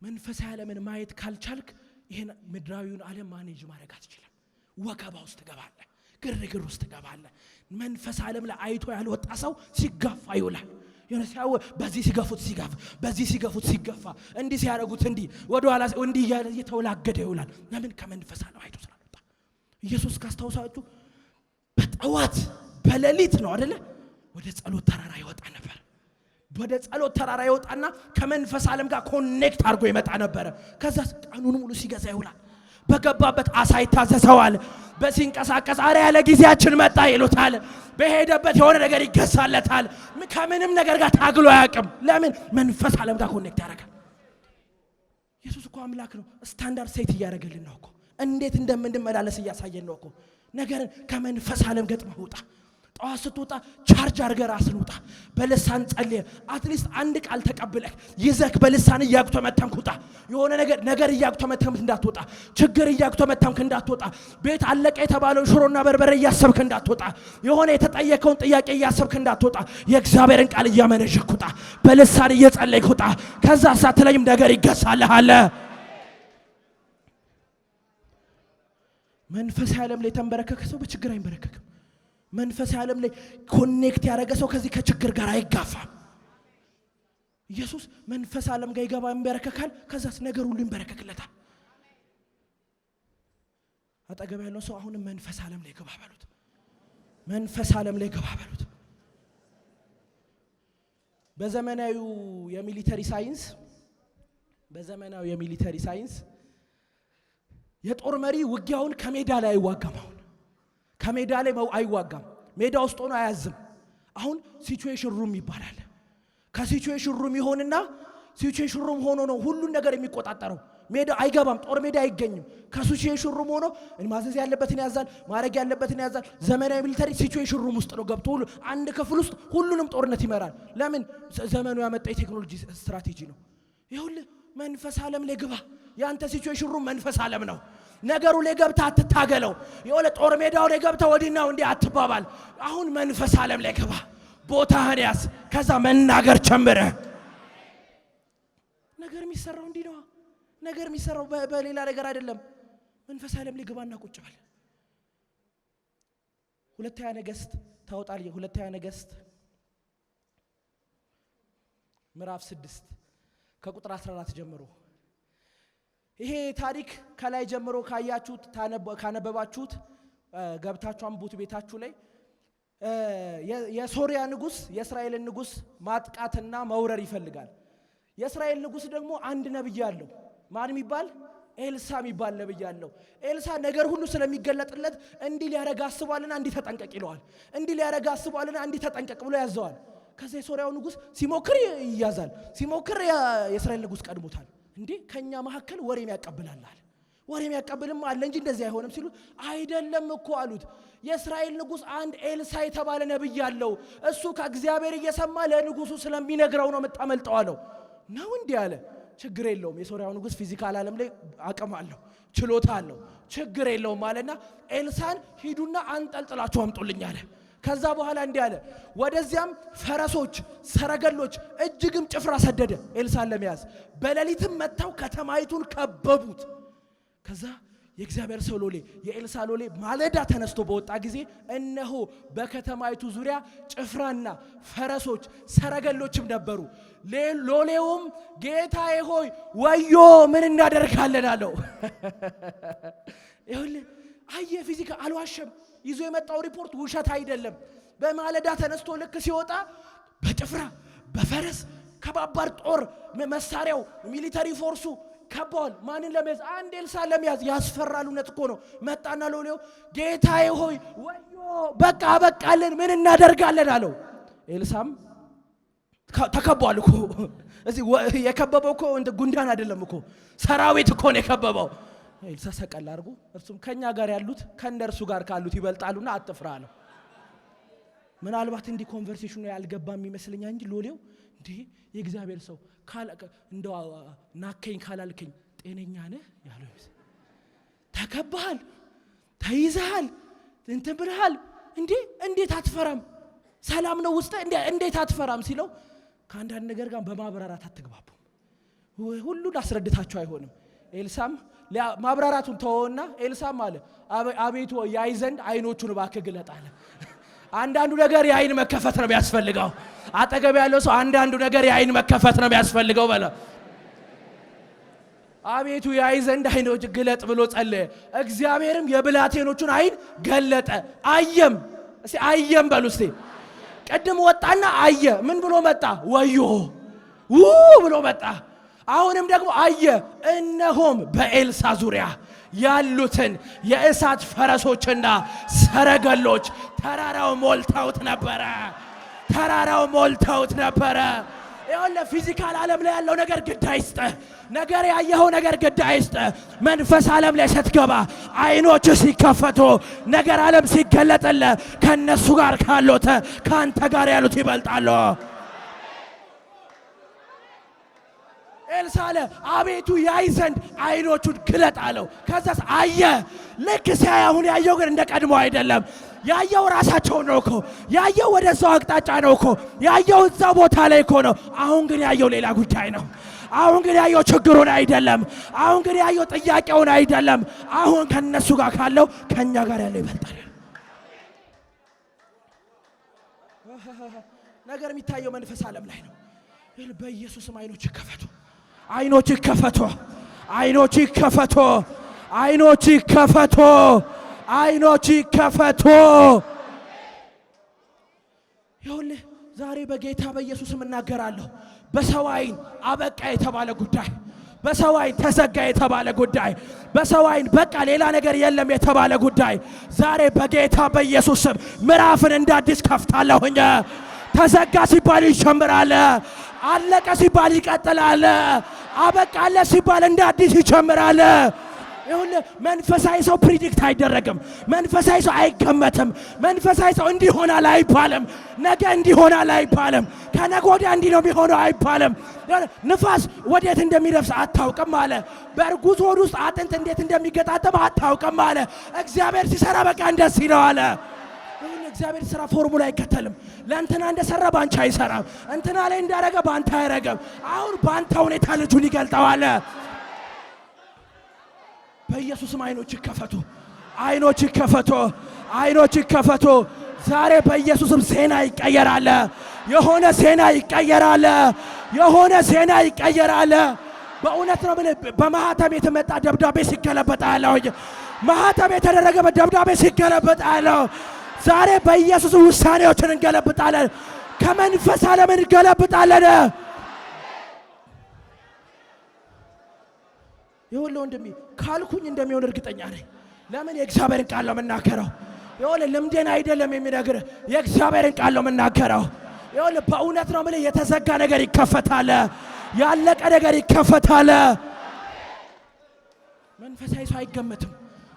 መንፈሳዊ ዓለምን ማየት ካልቻልክ ይሄን ምድራዊውን ዓለም ማኔጅ ማድረግ አትችልም። ወከባ ውስጥ ትገባለህ፣ ግርግር ውስጥ ትገባለህ። መንፈስ ዓለም ላይ አይቶ ያልወጣ ሰው ሲጋፋ ይውላል። የነሳው በዚህ ሲገፉት ሲጋፍ፣ በዚህ ሲገፉት ሲገፋ፣ እንዲህ ሲያረጉት እንዲህ ወደ ኋላ እንዲህ እየተወላገደ ይውላል። ለምን? ከመንፈስ ዓለም አይቶ ስላልወጣ። ኢየሱስ ካስታውሳችሁ በጠዋት በሌሊት ነው አይደለ ወደ ጸሎት ተራራ ይወጣ ነበር። ወደ ጸሎት ተራራ ይወጣና ከመንፈስ ዓለም ጋር ኮኔክት አድርጎ ይመጣ ነበር። ከዛ ቀኑን ሙሉ ሲገዛ ይውላል። በገባበት አሳ ይታዘዘዋል። በሲንቀሳቀስ አረ ያለ ጊዜያችን መጣ ይሉታል። በሄደበት የሆነ ነገር ይገሳለታል። ከምንም ነገር ጋር ታግሎ አያውቅም። ለምን? መንፈስ ዓለም ጋር ኮኔክት ያደርጋል። ኢየሱስ እኮ አምላክ ነው። ስታንዳርድ ሴት እያደረገልን ነው እኮ። እንዴት እንደምንመላለስ እያሳየን ነው እኮ። ነገርን ከመንፈስ ዓለም ገጥመህ ውጣ። ጠዋት ስትወጣ ቻርጅ አድርገህ ራስን ውጣ። በልሳን ጸልየ አትሊስት አንድ ቃል ተቀብለህ ይዘህ በልሳን እያጉተመተምክ ውጣ። የሆነ ነገር እያጉተመተምክ እንዳትወጣ። ችግር እያጉተመተምክ እንዳትወጣ። ቤት አለቀ የተባለው ሽሮና በርበሬ እያሰብክ እንዳትወጣ። የሆነ የተጠየቀውን ጥያቄ እያሰብክ እንዳትወጣ። የእግዚአብሔርን ቃል እያመነዠክ ውጣ። በልሳን እየጸለይክ ውጣ። ከዛ ሳትለይም ነገር ይገሳልሃል። መንፈሳዊ ዓለም ላይ ተንበረከከ ሰው በችግር አይንበረከክም። መንፈሳዊ ዓለም ላይ ኮኔክት ያደረገ ሰው ከዚህ ከችግር ጋር አይጋፋም። ኢየሱስ መንፈስ ዓለም ጋር ይገባ ይንበረከካል ከዛስ ነገር ሁሉ ይንበረከክለታል አጠገብ ያለው ሰው አሁን መንፈስ ዓለም ላይ ገባ በሉት መንፈስ ዓለም ላይ ገባ በሉት በዘመናዊው የሚሊተሪ ሳይንስ የጦር መሪ ውጊያውን ከሜዳ ላይ አይዋጋም ከሜዳ ላይ አይዋጋም ሜዳ ውስጥ ሆኖ አያዝም አሁን ሲቹዌሽን ሩም ይባላል ከሲቹዌሽን ሩም ይሆንና ሲቹዌሽን ሩም ሆኖ ነው ሁሉን ነገር የሚቆጣጣረው ሜዳ አይገባም ጦር ሜዳ አይገኝም ከሲቹዌሽን ሩም ሆኖ ማዘዝ ያለበትን ያዛል ማረግ ያለበትን ያዛል ዘመናዊ ሚሊተሪ ሲቹዌሽን ሩም ውስጥ ነው ገብቶ አንድ ክፍል ውስጥ ሁሉንም ጦርነት ይመራል ለምን ዘመኑ ያመጣ የቴክኖሎጂ ስትራቴጂ ነው ይሁን መንፈስ ዓለም ላይ ግባ ያንተ ሲቹዌሽን ሩም መንፈስ ዓለም ነው ነገሩ ላይ ገብታ አትታገለው የሆነ ጦር ሜዳው ላይ ገብታ ወዲናው እንዴ አትባባል አሁን መንፈስ ዓለም ላይ ግባ ቦታህን ያዝ ከዛ መናገር ጀምረ ነገር የሚሰራው እንዲህ ነው ነገር የሚሰራው በሌላ ነገር አይደለም መንፈስ ዓለም ላይ ግባና ቁጭ በል ሁለተኛ ነገሥት ታውጣል ሁለተኛ ነገሥት ምዕራፍ 6 ከቁጥር 14 ጀምሮ ይሄ ታሪክ ከላይ ጀምሮ ካያችሁት ካነበባችሁት ገብታችሁ አንቡት ቤታችሁ ላይ የሶሪያ ንጉስ የእስራኤልን ንጉስ ማጥቃትና መውረር ይፈልጋል የእስራኤል ንጉስ ደግሞ አንድ ነብይ አለው ማን የሚባል ኤልሳ የሚባል ነብይ አለው ኤልሳ ነገር ሁሉ ስለሚገለጥለት እንዲህ ሊያረጋ አስቧልና እንዲህ ተጠንቀቅ ይለዋል እንዲህ ሊያረጋ አስቧልና እንዲህ ተጠንቀቅ ብሎ ያዘዋል ከዛ የሶሪያው ንጉስ ሲሞክር ይያዛል ሲሞክር የእስራኤል ንጉስ ቀድሞታል እንዴ ከኛ መሐከል ወሬም ያቀብላል ወሬም ያቀብልም አለ እንጂ እንደዚህ አይሆንም ሲሉ አይደለም እኮ አሉት የእስራኤል ንጉስ አንድ ኤልሳ የተባለ ነብይ አለው እሱ ከእግዚአብሔር እየሰማ ለንጉሱ ስለሚነግረው ነው መጣመልጠው አለው ነው እንዴ አለ ችግር የለውም የሶሪያው ንጉስ ፊዚካል ዓለም ላይ አቅም አለው ችሎታ አለው ችግር የለውም አለና ኤልሳን ሂዱና አንጠልጥላችሁ አምጡልኝ አለ ከዛ በኋላ እንዲህ አለ ወደዚያም ፈረሶች ሰረገሎች እጅግም ጭፍራ ሰደደ ኤልሳን ለመያዝ በሌሊትም መጣው ከተማይቱን ከበቡት ከዛ የእግዚአብሔር ሰው ሎሌ የኤልሳ ሎሌ ማለዳ ተነስቶ በወጣ ጊዜ እነሆ በከተማይቱ ዙሪያ ጭፍራና ፈረሶች ሰረገሎችም ነበሩ ሎሌውም ጌታዬ ሆይ ወዮ ምን እናደርጋለን አለው ይኸውልህ አየ ፊዚካ አልዋሸም ይዞ የመጣው ሪፖርት ውሸት አይደለም በማለዳ ተነስቶ ልክ ሲወጣ በጭፍራ በፈረስ ከባባር ጦር መሳሪያው ሚሊተሪ ፎርሱ ከባል ማንን ለመያዝ አንድ ኤልሳ ለመያዝ ያስፈራል እውነት እኮ ነው መጣና ሎሌው ጌታዬ ሆይ ወዮ በቃ በቃልን ምን እናደርጋለን አለው ኤልሳም ተከቧል እኮ እዚህ የከበበው እኮ እንደ ጉንዳን አይደለም እኮ ሰራዊት እኮ ነው የከበበው ኤልሳ ሰቀል አድርጎ እርሱም ከኛ ጋር ያሉት ከነርሱ ጋር ካሉት ይበልጣሉና አትፍራ አለው ምናልባት እንዲ ኮንቨርሴሽኑ ያልገባም ይመስልኛ እንጂ ሎሌው እንዴ የእግዚአብሔር ሰው እንደው ናከኝ ካላልከኝ ጤነኛ ነህ ያለው ተከባል ተይዘሃል እንትን ብለሃል እንዴት አትፈራም ሰላም ነው ውስጥ እንዴት አትፈራም ሲለው ካንዳን ነገር ጋር በማብራራት አትግባቡ ሁሉን አስረድታችሁ አይሆንም ኤልሳም ማብራራቱን ተወውና ኤልሳም አለ አቤቱ ያይ ዘንድ አይኖቹን ባከ ግለጣለ አንዳንዱ ነገር የአይን መከፈት ነው የሚያስፈልገው አጠገብ ያለው ሰው አንዳንዱ ነገር የአይን መከፈት ነው የሚያስፈልገው በለ አቤቱ ያይ ዘንድ አይኖች ግለጥ ብሎ ጸለየ እግዚአብሔርም የብላቴኖቹን አይን ገለጠ አየም በሉ እስቲ ቀድሞ ወጣና አየ ምን ብሎ መጣ ወዮ ብሎ መጣ አሁንም ደግሞ አየ እነሆም በኤልሳ ዙሪያ ያሉትን የእሳት ፈረሶችና ሰረገሎች ተራራው ሞልተውት ነበረ ይኸውልህ ፊዚካል ዓለም ላይ ያለው ነገር ግድ አይስጥህ ነገር ያየኸው ነገር ግድ አይስጥህ መንፈስ ዓለም ላይ ስትገባ አይኖች ሲከፈቱ ነገር ዓለም ሲገለጥልህ ከነሱ ጋር ካሉት ካንተ ጋር ያሉት ይበልጣሉ ኤልሳ አለ አቤቱ ያይ ዘንድ አይኖቹን ግለጥ አለው ከዛስ አየ ልክ ሲያይ አሁን ያየው ግን እንደ ቀድሞ አይደለም ያየው ራሳቸው ነው እኮ ያየው ወደዛው አቅጣጫ ነው እኮ ያየው እዛ ቦታ ላይ እኮ ነው አሁን ግን ያየው ሌላ ጉዳይ ነው አሁን ግን ያየው ችግሩን አይደለም አሁን ግን ያየው ጥያቄውን አይደለም አሁን ከነሱ ጋር ካለው ከኛ ጋር ያለው ይበልጣል ነገር የሚታየው መንፈስ ዓለም ላይ ነው በኢየሱስም አይኖች ይከፈቱ፣ አይኖች ይከፈቱ፣ አይኖች ይከፈቱ፣ አይኖች ይከፈቱ፣ አይኖች ይከፈቱ። ይኸውልህ ዛሬ በጌታ በኢየሱስም እናገራለሁ። በሰው አይን አበቃ የተባለ ጉዳይ፣ በሰው አይን ተዘጋ የተባለ ጉዳይ፣ በሰው አይን በቃ ሌላ ነገር የለም የተባለ ጉዳይ ዛሬ በጌታ በኢየሱስም ምዕራፍን እንደ አዲስ ከፍታለሁኝ። ተዘጋ ሲባል ይጀምራል፣ አለቀ ሲባል ይቀጥላል፣ አበቃለ ሲባል እንደ አዲስ ይጀምራል። ይኸውልህ መንፈሳዊ ሰው ፕሪዲክት አይደረግም። መንፈሳዊ ሰው አይገመትም። መንፈሳዊ ሰው እንዲሆናል አይባልም። ነገ እንዲሆናል አይባልም። ከነገ ወዲያ እንዲህ ነው የሚሆነው አይባልም። ንፋስ ወዴት እንደሚነፍስ አታውቅም አለ። በእርጉዝ ሆድ ውስጥ አጥንት እንዴት እንደሚገጣጠም አታውቅም አለ። እግዚአብሔር ሲሰራ በቃ እንደዚህ ነው አለ። እግዚአብሔር ስራ ፎርሙላ አይከተልም። ለእንትና እንደሰራ ባንቺ አይሰራም። እንትና ላይ እንዳረገ ባንተ አይረገም። አሁን ባንተ ሁኔታ ልጁን ይገልጠዋል። በኢየሱስም አይኖች ይከፈቱ፣ አይኖች ይከፈቱ፣ አይኖች ይከፈቱ። ዛሬ በኢየሱስም ዜና ይቀየራል። የሆነ ዜና ይቀየራል። የሆነ ዜና ይቀየራል። በእውነት ነው። በማህተም የተመጣ ደብዳቤ ሲገለበጥ አለው። ማህተም የተደረገበት ደብዳቤ ሲገለበጥ አለው። ዛሬ በኢየሱስ ውሳኔዎችን እንገለብጣለን። ከመንፈስ ዓለም እንገለብጣለን። ይኸውልህ ወንድሜ ካልኩኝ እንደሚሆን እርግጠኛ ነኝ። ለምን? የእግዚአብሔርን ቃል ነው የምናገረው። ይኸውልህ ልምዴን አይደለም የሚነግርህ፣ የእግዚአብሔርን ቃል ነው የምናገረው። ይኸውልህ በእውነት ነው የምልህ፣ የተዘጋ ነገር ይከፈታል፣ ያለቀ ነገር ይከፈታል። መንፈሳዊ ሰው አይገመትም።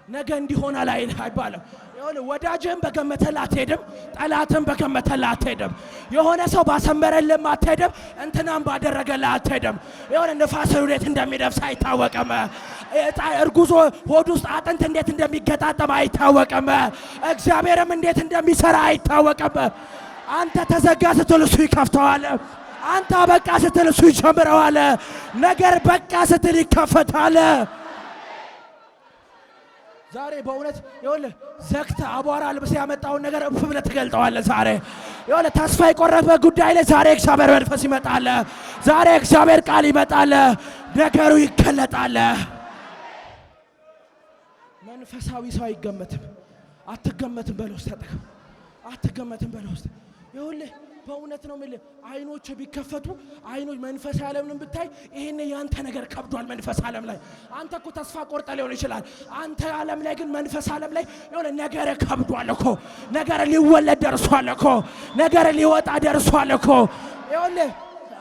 ነገ እንዲሆናል አይባልም። ይኸውልህ ወዳጅህም በገመተልህ አትሄድም፣ ጠላትህም በገመተልህ አትሄድም። የሆነ ሰው ባሰመረልህም አትሄድም፣ እንትናም ባደረገልህ አትሄድም። ይኸውልህ ንፋስ ወዴት እንደሚነፍስ አይታወቅም። እርጉዝ ሆድ ውስጥ አጥንት እንዴት እንደሚገጣጠም አይታወቅም። እግዚአብሔርም እንዴት እንደሚሰራ አይታወቅም። አንተ ተዘጋ ስትል እሱ ይከፍተዋል። አንተ በቃ ስትል እሱ ይጀምረዋል። ነገር በቃ ስትል ይከፈታል። ዛሬ በእውነት ይኸውልህ ዘግተህ አቧራ ልብስ ያመጣውን ነገር እፍ ብለህ ትገልጠዋለህ። ዛሬ ይኸውልህ ተስፋ የቆረጥበት ጉዳይ ላይ ዛሬ እግዚአብሔር መንፈስ ይመጣል። ዛሬ እግዚአብሔር ቃል ይመጣል። ነገሩ ይገለጣል። መንፈሳዊ ሰው አይገመትም። አትገመትም በለው ውስጥ ተጠቅም። አትገመትም በለው ውስጥ ይኸውልህ በእውነት ነው የምልህ። አይኖች ቢከፈቱ አይኖች መንፈሳዊ ዓለምን ብታይ ይሄን ያንተ ነገር ከብዷል። መንፈሳዊ ዓለም ላይ አንተ እኮ ተስፋ ቆርጠ ሊሆን ይችላል። አንተ ዓለም ላይ ግን መንፈሳዊ ዓለም ላይ የሆነ ነገር ከብዷል እኮ። ነገር ሊወለድ ደርሷል እኮ። ነገር ሊወጣ ደርሷል እኮ። ይኸውልህ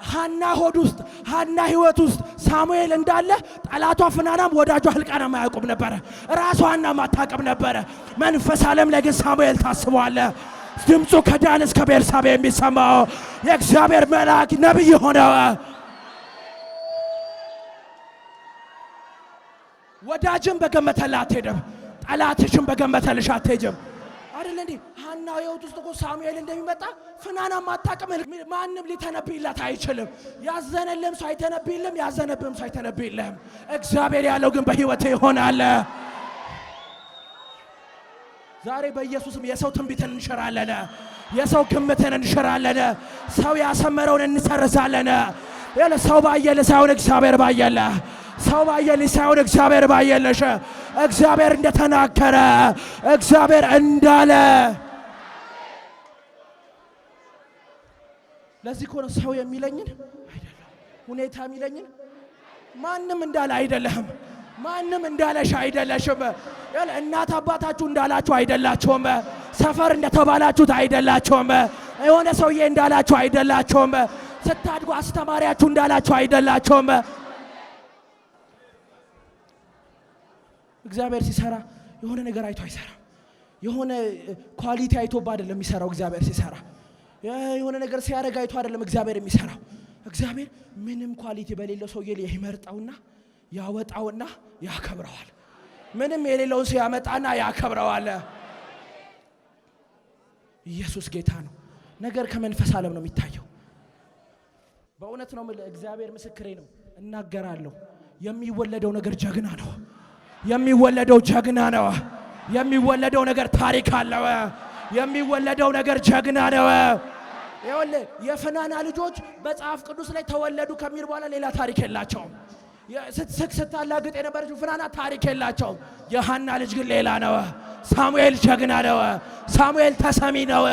ሐና ሆድ ውስጥ ሐና ህይወት ውስጥ ሳሙኤል እንዳለ ጠላቷ ፍናናም ወዳጇ ሕልቃናም አያውቁም ነበረ። ራሷ ሐናም አታውቅም ነበረ። መንፈሳዊ ዓለም ላይ ግን ሳሙኤል ታስቧል። ድምፁ ከዳን እስከ ቤርሳቤ የሚሰማው የእግዚአብሔር መልአክ ነቢይ ሆነው። ወዳጅም በገመተልህ አትሄድም፣ ጠላትሽም በገመተልሽ አትሄድም። አይደል እንዴ? ሐና ህይወት ውስጥ እኮ ሳሙኤል እንደሚመጣ ፍናናም አታውቅም። ማንም ሊተነብይላት አይችልም። ያዘነልህም ሰው አይተነብይልህም፣ ያዘነብህም ሰው አይተነብይልህም። እግዚአብሔር ያለው ግን በህይወትህ ይሆናል። ዛሬ በኢየሱስም የሰው ትንቢትን እንሽራለን። የሰው ግምትን እንሽራለን። ሰው ያሰመረውን እንሰርዛለን። ሰው ባየልህ ሳይሆን እግዚአብሔር ባየልህ፣ ሰው ባየልህ ሳይሆን እግዚአብሔር ባየልሽ፣ እግዚአብሔር እንደተናገረ እግዚአብሔር እንዳለ። ለዚህ እኮ ነው ሰው የሚለኝን አይደለም፣ ሁኔታ የሚለኝን ማንም እንዳለ አይደለም፣ ማንም እንዳለሽ አይደለሽም። እናት አባታችሁ እንዳላችሁ አይደላችሁም። ሰፈር እንደተባላችሁት አይደላችሁም። የሆነ ሰውዬ እንዳላችሁ አይደላችሁም። ስታድጉ አስተማሪያችሁ እንዳላችሁ አይደላችሁም። እግዚአብሔር ሲሰራ የሆነ ነገር አይቶ አይሰራም። የሆነ ኳሊቲ አይቶባ አይደለም የሚሰራው። እግዚአብሔር ሲሰራ የሆነ ነገር ሲያደርግ አይቶ አይደለም እግዚአብሔር የሚሰራው። እግዚአብሔር ምንም ኳሊቲ በሌለው ሰውዬ ላይ ይመርጠውና ያወጣውና ያከብረዋል። ምንም የሌለውን ሰው ያመጣና ያከብረዋል። ኢየሱስ ጌታ ነው። ነገር ከመንፈስ ዓለም ነው የሚታየው። በእውነት ነው የምልህ፣ እግዚአብሔር ምስክሬ ነው። እናገራለሁ። የሚወለደው ነገር ጀግና ነው። የሚወለደው ጀግና ነው። የሚወለደው ነገር ታሪክ አለው። የሚወለደው ነገር ጀግና ነው። ይኸውልህ የፍናና ልጆች መጽሐፍ ቅዱስ ላይ ተወለዱ ከሚል በኋላ ሌላ ታሪክ የላቸውም። ስታላግጥ የነበረችው ፍናና ታሪክ የላቸውም። የሐና ልጅ ግን ሌላ ነው። ሳሙኤል ጀግና ነው። ሳሙኤል ተሰሚ ነው።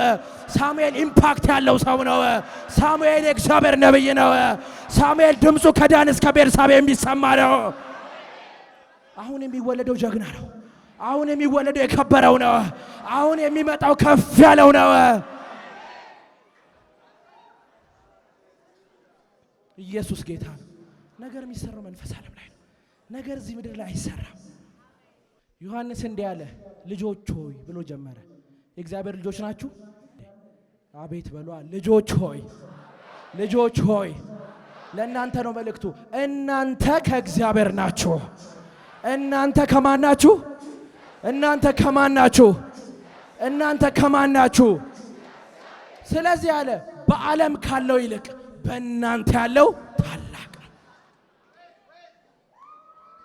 ሳሙኤል ኢምፓክት ያለው ሰው ነው። ሳሙኤል የእግዚአብሔር ነብይ ነው። ሳሙኤል ድምፁ ከዳን እስከ ቤርሳቤ የሚሰማ ነው። አሁን የሚወለደው ጀግና ነው። አሁን የሚወለደው የከበረው ነው። አሁን የሚመጣው ከፍ ያለው ነው። ኢየሱስ ጌታ ነው። ነገር የሚሰራው መንፈስ ዓለም ላይ ነው። ነገር እዚህ ምድር ላይ አይሰራም። ዮሐንስ እንዲህ አለ፣ ልጆች ሆይ ብሎ ጀመረ። የእግዚአብሔር ልጆች ናችሁ? አቤት በሏ። ልጆች ሆይ፣ ልጆች ሆይ ለእናንተ ነው መልእክቱ። እናንተ ከእግዚአብሔር ናችሁ። እናንተ ከማን ናችሁ? እናንተ ከማን ናችሁ? እናንተ ከማን ናችሁ? ስለዚህ አለ በዓለም ካለው ይልቅ በእናንተ ያለው ታላቅ ነው።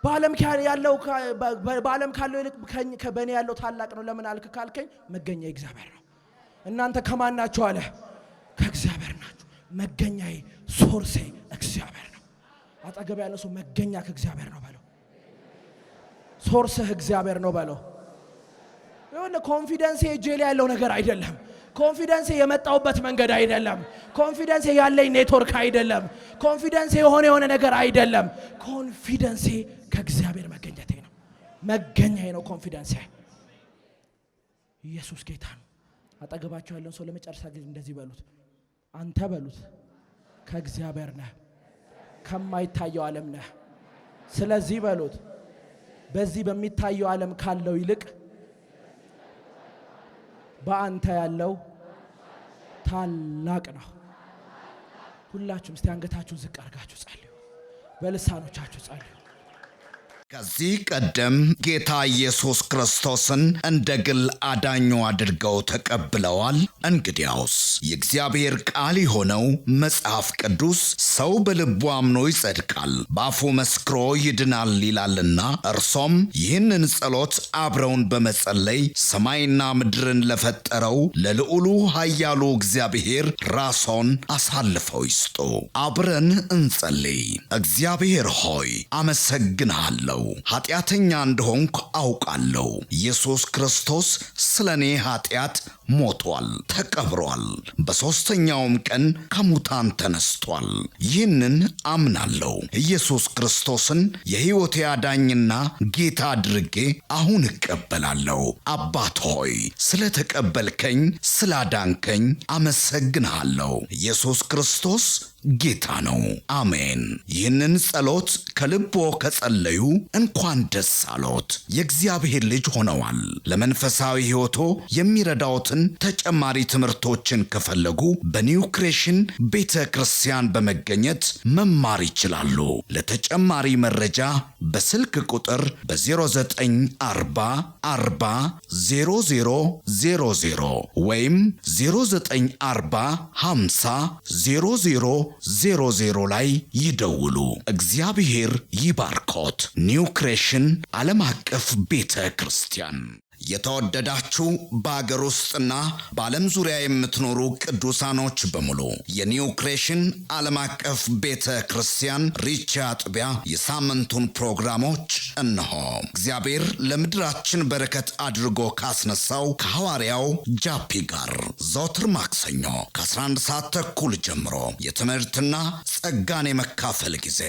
በዓለም ካለው ይልቅ በእኔ ያለው ታላቅ ነው። ለምን አልክ ካልከኝ መገኛ እግዚአብሔር ነው። እናንተ ከማን ናችሁ አለ? ከእግዚአብሔር ናችሁ። መገኛዬ ሶርሴ እግዚአብሔር ነው። አጠገብ ያለው ሰው መገኛ ከእግዚአብሔር ነው በለው። ሶርስህ እግዚአብሔር ነው በለው። የሆነ ኮንፊደንስ እጄ ላይ ያለው ነገር አይደለም። ኮንፊደንስ የመጣውበት መንገድ አይደለም። ኮንፊደንስ ያለኝ ኔትወርክ አይደለም። ኮንፊደንስ የሆነ ነገር አይደለም። ኮንፊደንስ ከእግዚአብሔር መገኘቴ ነው። መገኛዬ ነው ኮንፊደንስ። ኢየሱስ ጌታ ነው። አጠገባቸው ያለውን ሰው ለመጨረሻ ጊዜ እንደዚህ በሉት፣ አንተ በሉት ከእግዚአብሔር ነህ፣ ከማይታየው ዓለም ነህ። ስለዚህ በሉት በዚህ በሚታየው ዓለም ካለው ይልቅ በአንተ ያለው ታላቅ ነው። ሁላችሁም እስቲ አንገታችሁን ዝቅ አድርጋችሁ ጸልዩ፣ በልሳኖቻችሁ ጸልዩ። ከዚህ ቀደም ጌታ ኢየሱስ ክርስቶስን እንደ ግል አዳኙ አድርገው ተቀብለዋል? እንግዲያውስ የእግዚአብሔር ቃል የሆነው መጽሐፍ ቅዱስ ሰው በልቡ አምኖ ይጸድቃል፣ በአፉ መስክሮ ይድናል ይላልና እርሶም ይህንን ጸሎት አብረውን በመጸለይ ሰማይና ምድርን ለፈጠረው ለልዑሉ ኃያሉ እግዚአብሔር ራስዎን አሳልፈው ይስጡ። አብረን እንጸልይ። እግዚአብሔር ሆይ አመሰግንሃለሁ። ኃጢአተኛ እንደሆንኩ አውቃለሁ። ኢየሱስ ክርስቶስ ስለኔ ኃጢአት ሞቷል፣ ተቀብሯል፣ በሦስተኛውም ቀን ከሙታን ተነስቷል። ይህንን አምናለሁ። ኢየሱስ ክርስቶስን የሕይወቴ አዳኝና ጌታ አድርጌ አሁን እቀበላለሁ። አባት ሆይ ስለተቀበልከኝ፣ ስላዳንከኝ አመሰግንሃለሁ። ኢየሱስ ክርስቶስ ጌታ ነው። አሜን። ይህንን ጸሎት ከልቦ ከጸለዩ እንኳን ደስ አሎት፣ የእግዚአብሔር ልጅ ሆነዋል። ለመንፈሳዊ ሕይወቶ የሚረዳዎትን ተጨማሪ ትምህርቶችን ከፈለጉ በኒው ክሬሽን ቤተ ክርስቲያን በመገኘት መማር ይችላሉ። ለተጨማሪ መረጃ በስልክ ቁጥር በ0940 40 0000 ወይም 0940 50 0000 ላይ ይደውሉ። እግዚአብሔር ይባርኮት። ኒው ክሬሽን ዓለም አቀፍ ቤተ ክርስቲያን። የተወደዳችሁ በአገር ውስጥና በዓለም ዙሪያ የምትኖሩ ቅዱሳኖች በሙሉ የኒው ክሬሽን ዓለም አቀፍ ቤተ ክርስቲያን ሪቻ አጥቢያ የሳምንቱን ፕሮግራሞች እነሆ። እግዚአብሔር ለምድራችን በረከት አድርጎ ካስነሳው ከሐዋርያው ጃፒ ጋር ዘወትር ማክሰኞ ከ11 ሰዓት ተኩል ጀምሮ የትምህርትና ጸጋን የመካፈል ጊዜ፣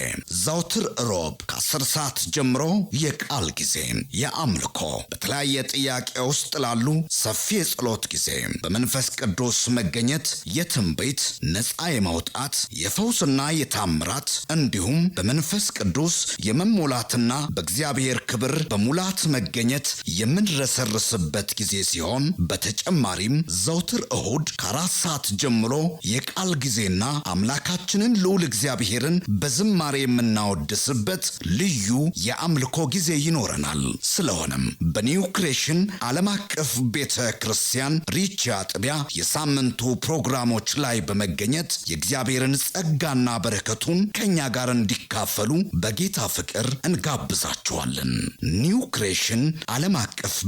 ዘወትር ሮብ ከ10 ሰዓት ጀምሮ የቃል ጊዜ፣ የአምልኮ በተለያየ ጥያቄ ውስጥ ላሉ ሰፊ የጸሎት ጊዜ፣ በመንፈስ ቅዱስ መገኘት የትንቢት ነፃ የማውጣት የፈውስና የታምራት እንዲሁም በመንፈስ ቅዱስ የመሞላትና በእግዚአብሔር ክብር በሙላት መገኘት የምንረሰርስበት ጊዜ ሲሆን በተጨማሪም ዘውትር እሁድ ከ4 ሰዓት ጀምሮ የቃል ጊዜና አምላካችንን ልዑል እግዚአብሔርን በዝማሬ የምናወድስበት ልዩ የአምልኮ ጊዜ ይኖረናል። ስለሆነም በኒው ክሬሽን ዓለም አቀፍ ቤተ ክርስቲያን ሪቻ አጥቢያ የሳምንቱ ፕሮግራሞች ላይ በመገኘት የእግዚአብሔርን ጸጋና በረከቱን ከኛ ጋር እንዲካፈሉ በጌታ ፍቅር እንጋብዛችኋለን። ኒው ክሬሽን ዓለም አቀፍ